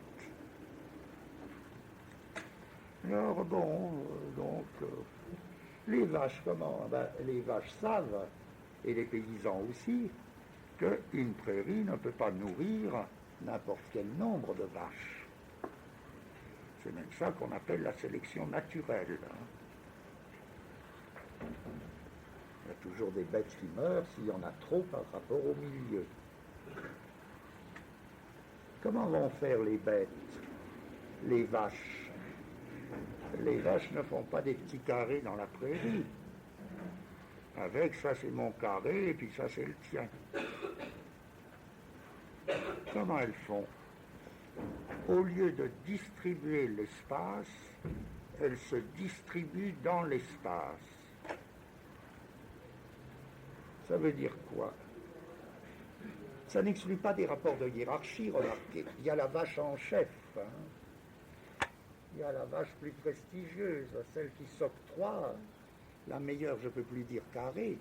Alors bon, les vaches, comment? Ben, les vaches savent, et les paysans aussi, qu'une prairie ne peut pas nourrir n'importe quel nombre de vaches. C'est même ça qu'on appelle la sélection naturelle. Il y a toujours des bêtes qui meurent s'il y en a trop par rapport au milieu. Comment vont faire les bêtes, les vaches? Les vaches ne font pas des petits carrés dans la prairie. Avec ça c'est mon carré et puis ça c'est le tien. Comment elles font? Au lieu de distribuer l'espace, elles se distribuent dans l'espace. Ça veut dire quoi? Ça n'exclut pas des rapports de hiérarchie, remarquez. Il y a la vache en chef, il y a la vache plus prestigieuse, celle qui s'octroie la meilleure, je ne peux plus dire carré,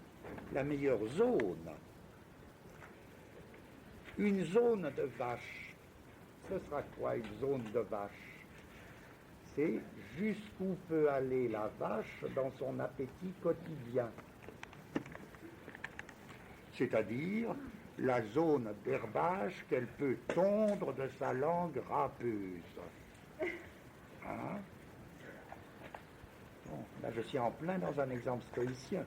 la meilleure zone. Une zone de vache, ce sera quoi une zone de vache? C'est jusqu'où peut aller la vache dans son appétit quotidien. C'est-à-dire la zone d'herbage qu'elle peut tondre de sa langue râpeuse. Hein? Bon, là je suis en plein dans un exemple stoïcien.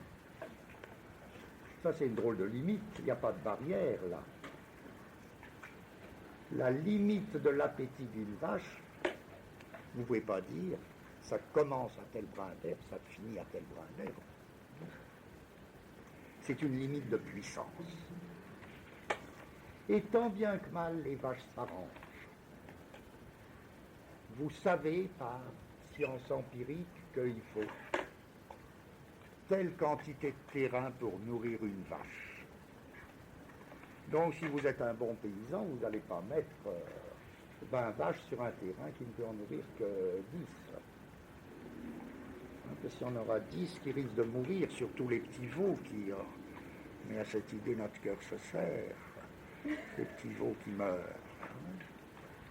Ça c'est une drôle de limite, il n'y a pas de barrière là. La limite de l'appétit d'une vache, vous ne pouvez pas dire ça commence à tel brin d'herbe, ça finit à tel brin d'herbe. C'est une limite de puissance. Et tant bien que mal les vaches s'arrangent. Vous savez par science empirique qu'il faut telle quantité de terrain pour nourrir une vache. Donc si vous êtes un bon paysan, vous n'allez pas mettre 20 vaches sur un terrain qui ne peut en nourrir que 10. Parce que si on aura 10 qui risquent de mourir, surtout les petits veaux qui... mais à cette idée, notre cœur se serre. Les petits veaux qui meurent.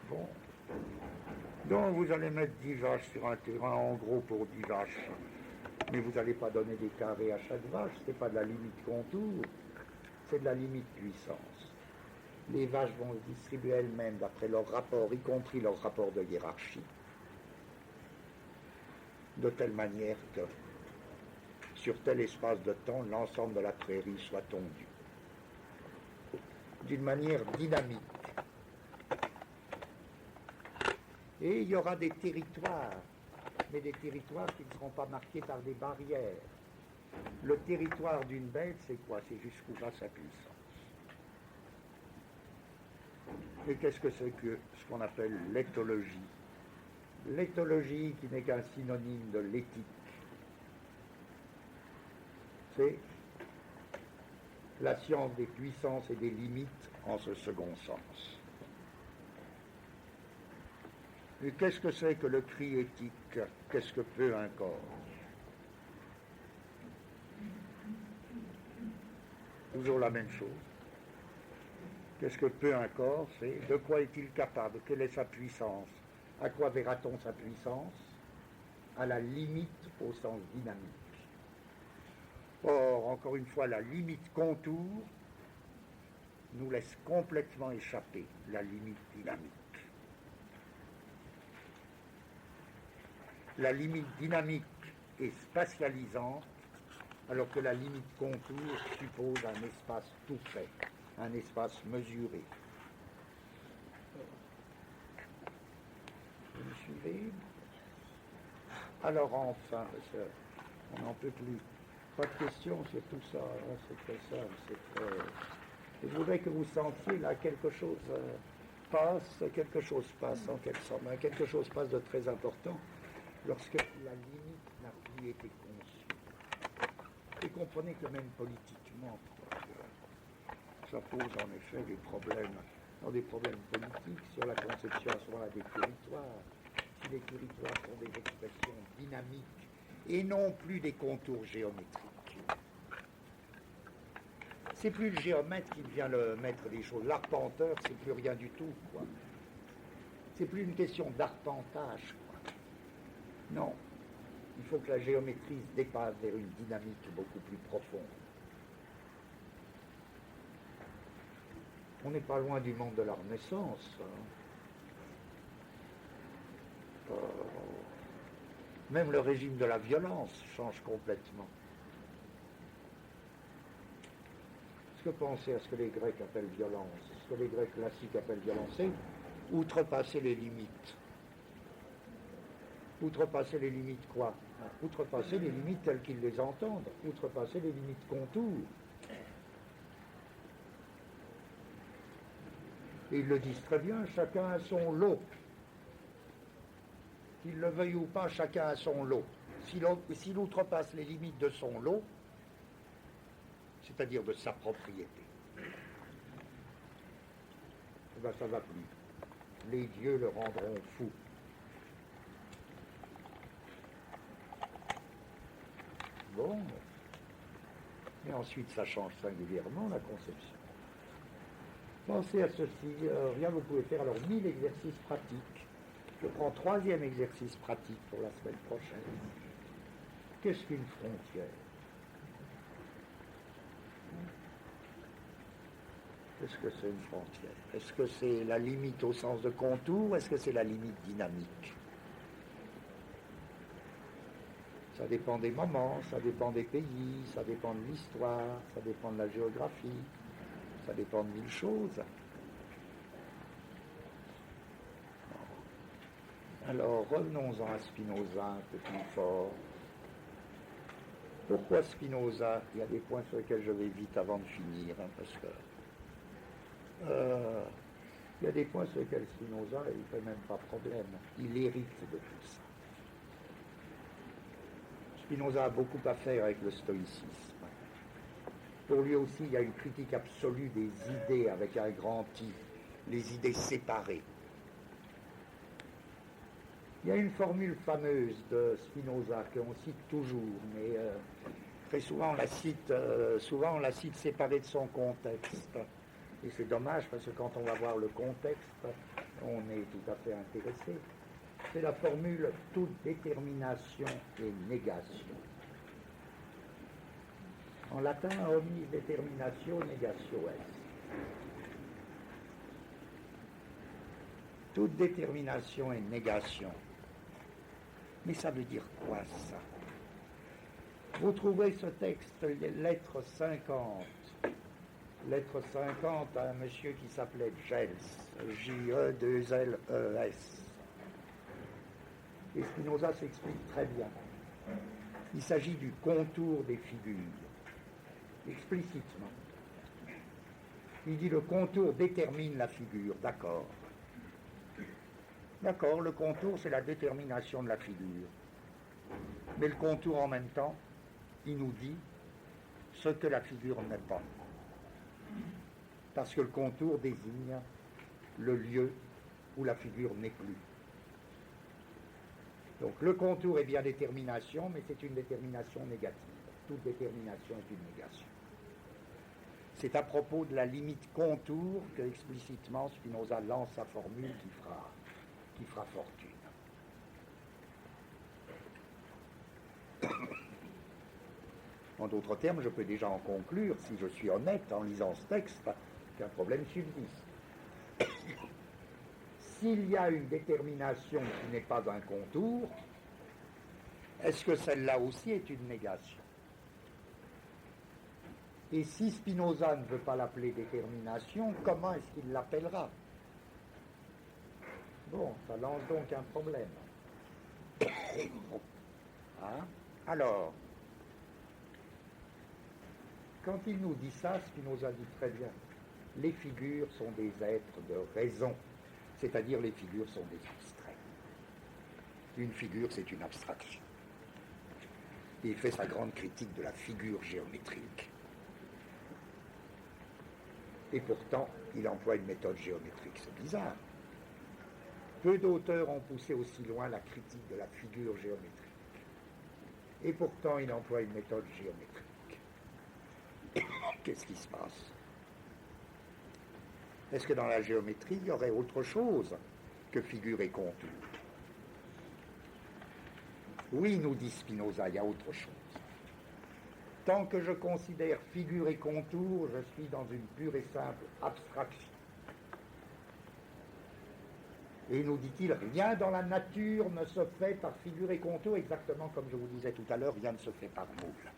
Bon. Donc vous allez mettre 10 vaches sur un terrain, en gros pour 10 vaches. Mais vous n'allez pas donner des carrés à chaque vache, c'est pas de la limite contour, c'est de la limite puissance. Les vaches vont se distribuer elles-mêmes d'après leur rapport, y compris leur rapport de hiérarchie, de telle manière que sur tel espace de temps, l'ensemble de la prairie soit tondu. D'une manière dynamique. Et il y aura des territoires, mais des territoires qui ne seront pas marqués par des barrières. Le territoire d'une bête, c'est quoi? C'est jusqu'où va sa puissance. Et qu'est-ce que c'est que ce qu'on appelle l'éthologie? L'éthologie qui n'est qu'un synonyme de l'éthique. C'est la science des puissances et des limites en ce second sens. Et qu'est-ce que c'est que le cri éthique? Qu'est-ce que peut un corps? Toujours la même chose. Qu'est-ce que peut un corps? C'est de quoi est-il capable? Quelle est sa puissance? À quoi verra-t-on sa puissance? À la limite au sens dynamique. Or, encore une fois, la limite contour nous laisse complètement échapper la limite dynamique. La limite dynamique est spatialisante, alors que la limite contour suppose un espace tout fait, un espace mesuré. Vous me suivez? Alors enfin, on n'en peut plus. Pas de questions sur tout ça, hein, c'est très simple, c'est très... Je voudrais que vous sentiez là quelque chose passe en quelque sorte, mais quelque chose passe de très important lorsque la limite n'a plus été conçue. Et comprenez que même politiquement, ça pose en effet des problèmes politiques sur la conception à ce moment-là des territoires. Si les territoires sont des expressions dynamiques et non plus des contours géométriques. C'est plus le géomètre qui vient le mettre des choses. L'arpenteur, c'est plus rien du tout, quoi. C'est plus une question d'arpentage, quoi. Non. Il faut que la géométrie se dépasse vers une dynamique beaucoup plus profonde. On n'est pas loin du monde de la Renaissance. Même le régime de la violence change complètement. Que penser à ce que les Grecs appellent violence, ce que les Grecs classiques appellent violence, c'est outrepasser les limites. Outrepasser les limites quoi? Outrepasser les limites telles qu'ils les entendent, outrepasser les limites contours. Et ils le disent très bien, chacun a son lot. Qu'il le veuille ou pas, chacun a son lot. S'il outrepasse les limites de son lot, c'est-à-dire de sa propriété, eh bien, ça ne va plus. Les dieux le rendront fou. Bon, et ensuite ça change singulièrement la conception. Pensez à ceci, rien vous pouvez faire alors 1000 exercices pratiques. Je prends 3e exercice pratique pour la semaine prochaine. Qu'est-ce qu'une frontière? Qu'est-ce que c'est une frontière? Est-ce que c'est la limite au sens de contour ou est-ce que c'est la limite dynamique? Ça dépend des moments, ça dépend des pays, ça dépend de l'histoire, ça dépend de la géographie, ça dépend de 1000 choses. Alors revenons-en à Spinoza un peu plus fort. Pourquoi Spinoza? Il y a des points sur lesquels je vais vite avant de finir, parce que il y a des points sur lesquels Spinoza, il ne fait même pas problème. Il hérite de tout ça. Spinoza a beaucoup à faire avec le stoïcisme. Pour lui aussi, il y a une critique absolue des idées avec un grand I, les idées séparées. Il y a une formule fameuse de Spinoza qu'on cite toujours, mais très souvent on la cite séparée de son contexte. Et c'est dommage parce que quand on va voir le contexte, on est tout à fait intéressé. C'est la formule toute détermination et négation. En latin, omnis determinatio negatio est. Toute détermination et négation. Mais ça veut dire quoi ça? Vous trouvez ce texte, lettre 50. Lettre 50 à un monsieur qui s'appelait Gels, J-E-2-L-E-S. Et Spinoza s'explique très bien. Il s'agit du contour des figures, explicitement. Il dit le contour détermine la figure, d'accord. D'accord, le contour c'est la détermination de la figure. Mais le contour en même temps, il nous dit ce que la figure n'est pas. Parce que le contour désigne le lieu où la figure n'est plus. Donc le contour est bien détermination, mais c'est une détermination négative. Toute détermination est une négation. C'est à propos de la limite contour que explicitement Spinoza lance sa formule qui fera fortune. En d'autres termes, je peux déjà en conclure, si je suis honnête en lisant ce texte, qu'un problème subsiste. S'il y a une détermination qui n'est pas un contour, est-ce que celle-là aussi est une négation? Et si Spinoza ne veut pas l'appeler détermination, comment est-ce qu'il l'appellera? Bon, ça lance donc un problème. Hein? Alors, quand il nous dit ça, Spinoza dit très bien, les figures sont des êtres de raison, c'est-à-dire les figures sont des abstraits. Une figure, c'est une abstraction. Et il fait sa grande critique de la figure géométrique. Et pourtant, il emploie une méthode géométrique, c'est bizarre. Peu d'auteurs ont poussé aussi loin la critique de la figure géométrique. Et pourtant, il emploie une méthode géométrique. Qu'est-ce qui se passe? Est-ce que dans la géométrie, il y aurait autre chose que figure et contour? Oui, nous dit Spinoza, il y a autre chose. Tant que je considère figure et contour, je suis dans une pure et simple abstraction. Et nous dit-il, rien dans la nature ne se fait par figure et contour, exactement comme je vous disais tout à l'heure, rien ne se fait par moule.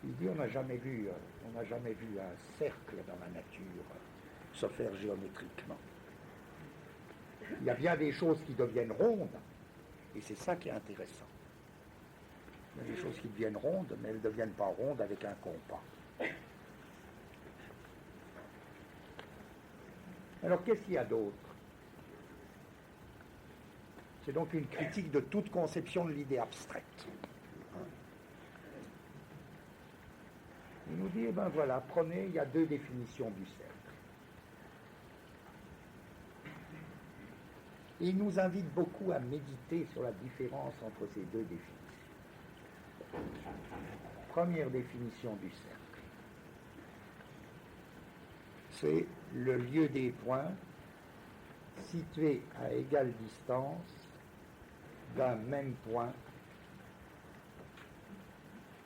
Il dit, on n'a jamais vu un cercle dans la nature se faire géométriquement. Il y a bien des choses qui deviennent rondes, et c'est ça qui est intéressant. Il y a des choses qui deviennent rondes, mais elles ne deviennent pas rondes avec un compas. Alors, qu'est-ce qu'il y a d'autre? C'est donc une critique de toute conception de l'idée abstraite. Il nous dit, eh ben voilà, prenez, il y a deux définitions du cercle. Il nous invite beaucoup à méditer sur la différence entre ces deux définitions. Première définition du cercle. C'est le lieu des points situés à égale distance d'un même point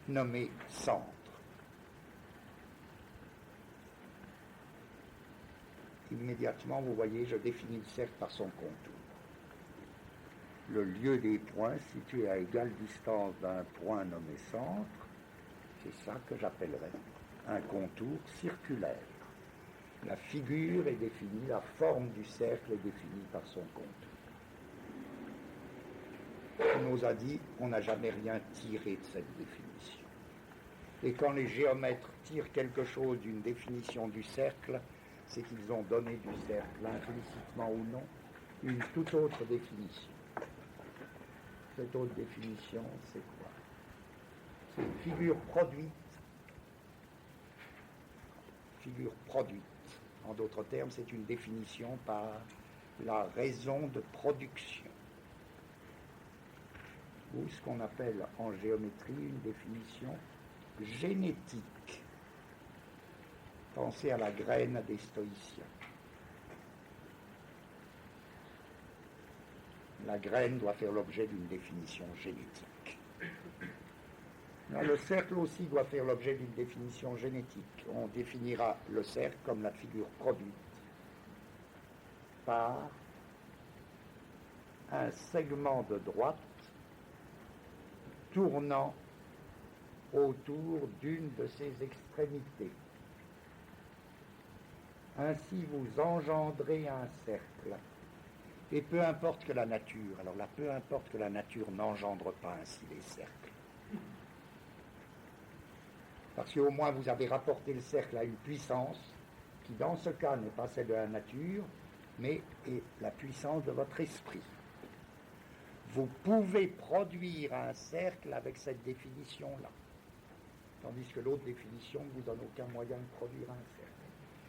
nommé centre. Immédiatement, vous voyez, je définis le cercle par son contour. Le lieu des points situés à égale distance d'un point nommé centre, c'est ça que j'appellerais un contour circulaire. La figure est définie, la forme du cercle est définie par son contour. On nous a dit qu'on n'a jamais rien tiré de cette définition. Et quand les géomètres tirent quelque chose d'une définition du cercle, c'est qu'ils ont donné du cercle, implicitement ou non, une toute autre définition. Cette autre définition, c'est quoi? C'est une figure produite. Figure produite. En d'autres termes, c'est une définition par la raison de production. Ou ce qu'on appelle en géométrie une définition génétique. Pensez à la graine des stoïciens. La graine doit faire l'objet d'une définition génétique. Là, le cercle aussi doit faire l'objet d'une définition génétique. On définira le cercle comme la figure produite par un segment de droite tournant autour d'une de ses extrémités. Ainsi vous engendrez un cercle. Et peu importe que la nature, alors là, peu importe que la nature n'engendre pas ainsi les cercles. Parce qu'au moins vous avez rapporté le cercle à une puissance qui, dans ce cas, n'est pas celle de la nature, mais est la puissance de votre esprit. Vous pouvez produire un cercle avec cette définition-là. Tandis que l'autre définition ne vous donne aucun moyen de produire un cercle.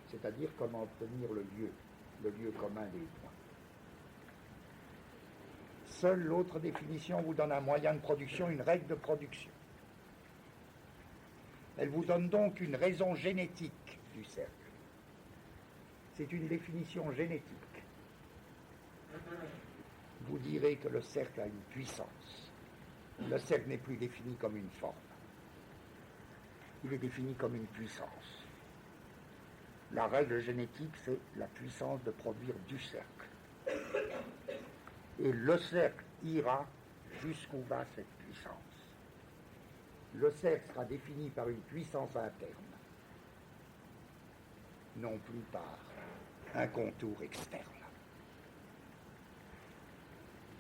C'est-à-dire comment obtenir le lieu commun des points. Seule l'autre définition vous donne un moyen de production, une règle de production. Elle vous donne donc une raison génétique du cercle. C'est une définition génétique. Vous direz que le cercle a une puissance. Le cercle n'est plus défini comme une forme. Il est défini comme une puissance. La règle génétique, c'est la puissance de produire du cercle. Et le cercle ira jusqu'où va cette puissance. Le cercle sera défini par une puissance interne, non plus par un contour externe.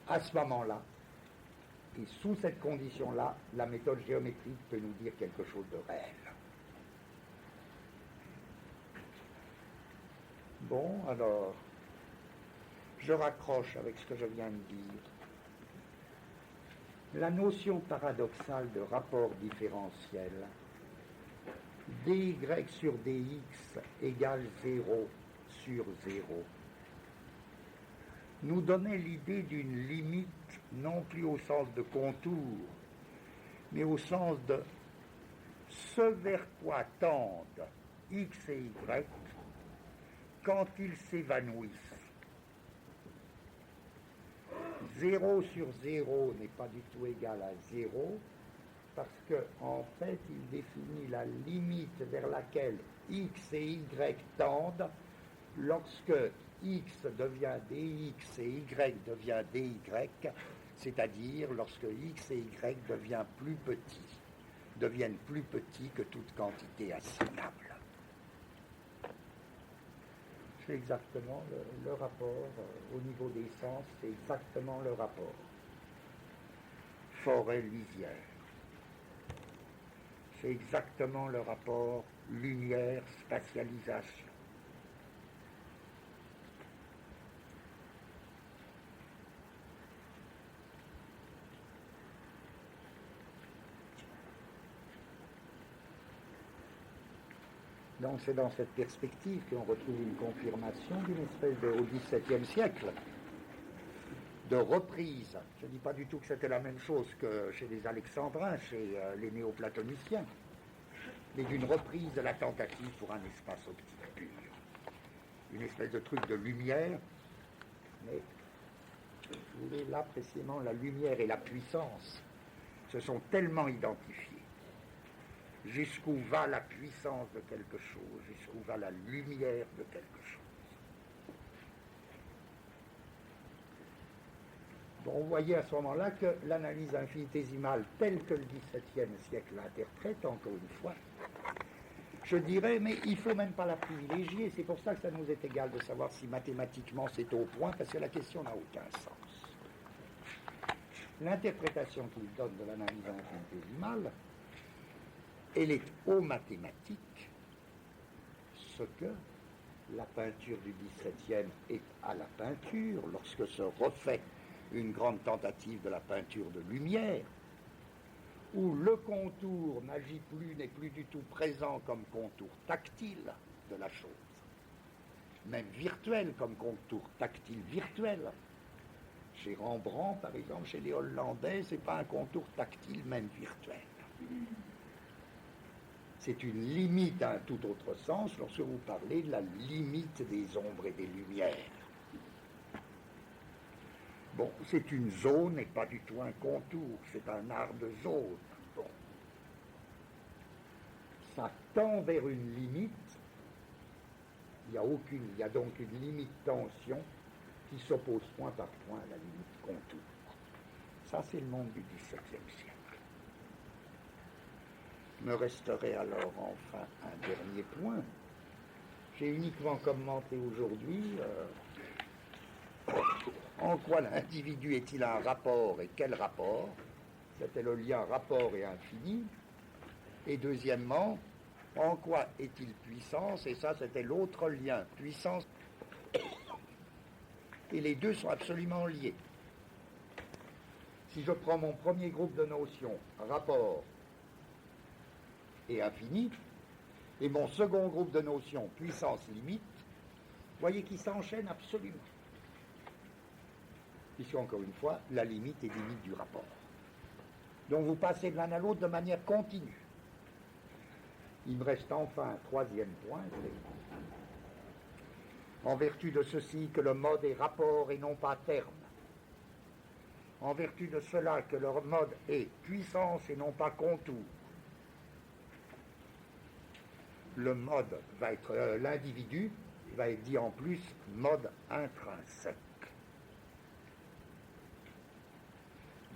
À ce moment-là, et sous cette condition-là, la méthode géométrique peut nous dire quelque chose de réel. Bon, alors, je raccroche avec ce que je viens de dire. La notion paradoxale de rapport différentiel dy sur dx égale 0 sur 0 nous donnait l'idée d'une limite non plus au sens de contour, mais au sens de ce vers quoi tendent x et y quand ils s'évanouissent. 0 sur 0 n'est pas du tout égal à 0, parce qu'en fait, il définit la limite vers laquelle x et y tendent lorsque x devient dx et y devient dy, c'est-à-dire lorsque x et y deviennent plus petits que toute quantité assignable. C'est exactement le rapport au niveau des sens, c'est exactement le rapport. Forêt-lisière. C'est exactement le rapport lumière-spatialisation. Donc c'est dans cette perspective qu'on retrouve une confirmation d'une espèce au XVIIe siècle de reprise. Je ne dis pas du tout que c'était la même chose que chez les Alexandrins, chez les néoplatoniciens, mais d'une reprise de la tentative pour un espace optique pur. Une espèce de truc de lumière, mais vous voulez là précisément la lumière et la puissance se sont tellement identifiés. Jusqu'où va la puissance de quelque chose, jusqu'où va la lumière de quelque chose. Bon, on voyait à ce moment-là que l'analyse infinitésimale telle que le XVIIe siècle l'interprète, encore une fois, je dirais, mais il ne faut même pas la privilégier, c'est pour ça que ça nous est égal de savoir si mathématiquement c'est au point, parce que la question n'a aucun sens. L'interprétation qu'il donne de l'analyse infinitésimale, elle est aux mathématiques ce que la peinture du XVIIe est à la peinture, lorsque se refait une grande tentative de la peinture de lumière, où le contour n'est plus du tout présent comme contour tactile de la chose, même virtuel comme contour tactile virtuel. Chez Rembrandt, par exemple, chez les Hollandais, ce n'est pas un contour tactile, même virtuel. C'est une limite à un tout autre sens lorsque vous parlez de la limite des ombres et des lumières. Bon, c'est une zone et pas du tout un contour, c'est un art de zone. Bon. Ça tend vers une limite, il y a donc une limite tension qui s'oppose point par point à la limite contour. Ça, c'est le monde du XVIIe siècle. Me resterait alors enfin un dernier point. J'ai uniquement commenté aujourd'hui en quoi l'individu est-il un rapport et quel rapport. C'était le lien rapport et infini. Et deuxièmement, en quoi est-il puissance, et ça c'était l'autre lien, puissance. Et les deux sont absolument liés. Si je prends mon premier groupe de notions, rapport et infini, et mon second groupe de notions, puissance limite, vous voyez qu'ils s'enchaînent absolument. Puisque, encore une fois, la limite est limite du rapport. Donc vous passez de l'un à l'autre de manière continue. Il me reste enfin un troisième point, c'est en vertu de ceci que le mode est rapport et non pas terme. En vertu de cela que le mode est puissance et non pas contour. Le mode va être, l'individu va être dit en plus mode intrinsèque.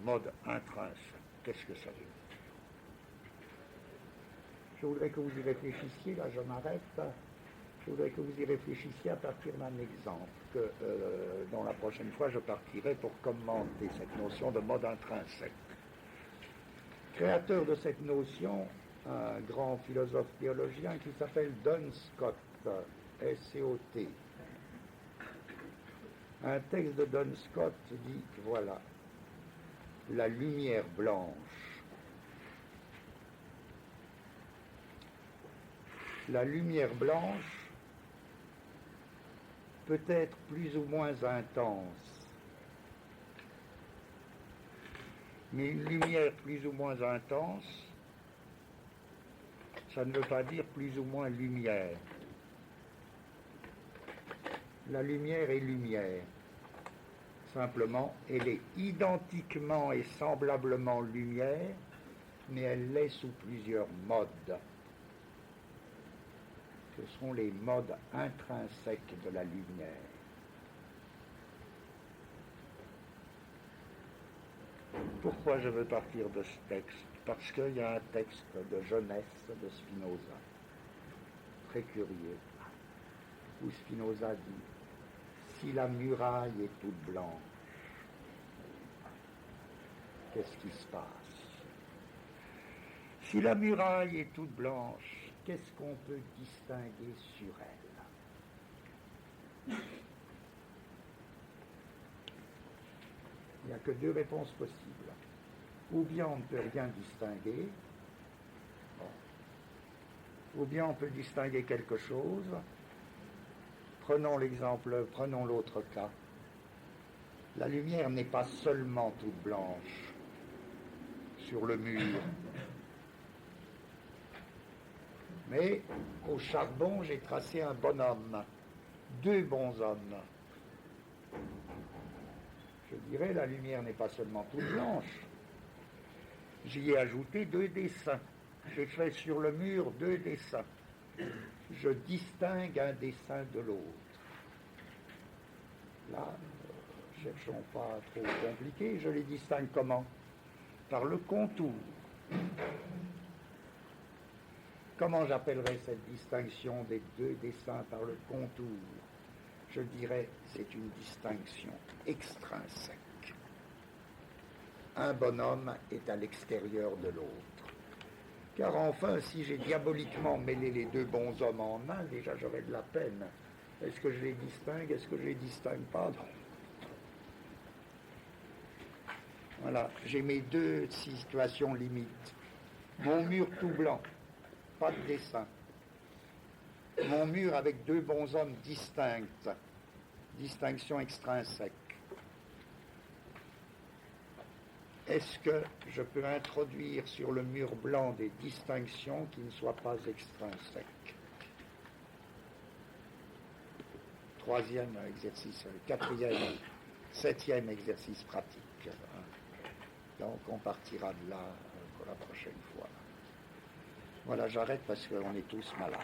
Mode intrinsèque, qu'est-ce que ça veut dire? Je voudrais que vous y réfléchissiez, là je m'arrête. Je voudrais que vous y réfléchissiez à partir d'un exemple que, dont la prochaine fois je partirai pour commenter cette notion de mode intrinsèque. Créateur de cette notion, un grand philosophe théologien qui s'appelle Duns Scott, S-C-O-T. Un texte de Duns Scott dit, voilà, la lumière blanche la lumière blanche peut être plus ou moins intense. Mais une lumière plus ou moins intense, ça ne veut pas dire plus ou moins lumière. La lumière est lumière. Simplement, elle est identiquement et semblablement lumière, mais elle l'est sous plusieurs modes. Ce sont les modes intrinsèques de la lumière. Pourquoi je veux partir de ce texte? Parce qu'il y a un texte de jeunesse de Spinoza, très curieux, où Spinoza dit « Si la muraille est toute blanche, qu'est-ce qui se passe? Si la muraille est toute blanche, qu'est-ce qu'on peut distinguer sur elle? » Il n'y a que deux réponses possibles. Ou bien on ne peut rien distinguer, ou bien on peut distinguer quelque chose. Prenons l'autre cas. La lumière n'est pas seulement toute blanche sur le mur, mais au charbon j'ai tracé un bonhomme, deux bons hommes. Je dirais, la lumière n'est pas seulement toute blanche. J'y ai ajouté deux dessins. J'ai fait sur le mur deux dessins. Je distingue un dessin de l'autre. Là, cherchons pas trop compliqué, je les distingue comment? Par le contour. Comment j'appellerais cette distinction des deux dessins par le contour? Je dirais, c'est une distinction extrinsèque. Un bonhomme est à l'extérieur de l'autre. Car enfin, si j'ai diaboliquement mêlé les deux bons hommes en un, déjà j'aurais de la peine. Est-ce que je les distingue? Est-ce que je les distingue pas? Non. Voilà, j'ai mes deux situations limites. Mon mur tout blanc, pas de dessin. Mon mur avec deux bons hommes distincts, distinction extrinsèque. Est-ce que je peux introduire sur le mur blanc des distinctions qui ne soient pas extrinsèques? Troisième exercice, quatrième, septième exercice pratique. Donc on partira de là pour la prochaine fois. Voilà, j'arrête parce qu'on est tous malades.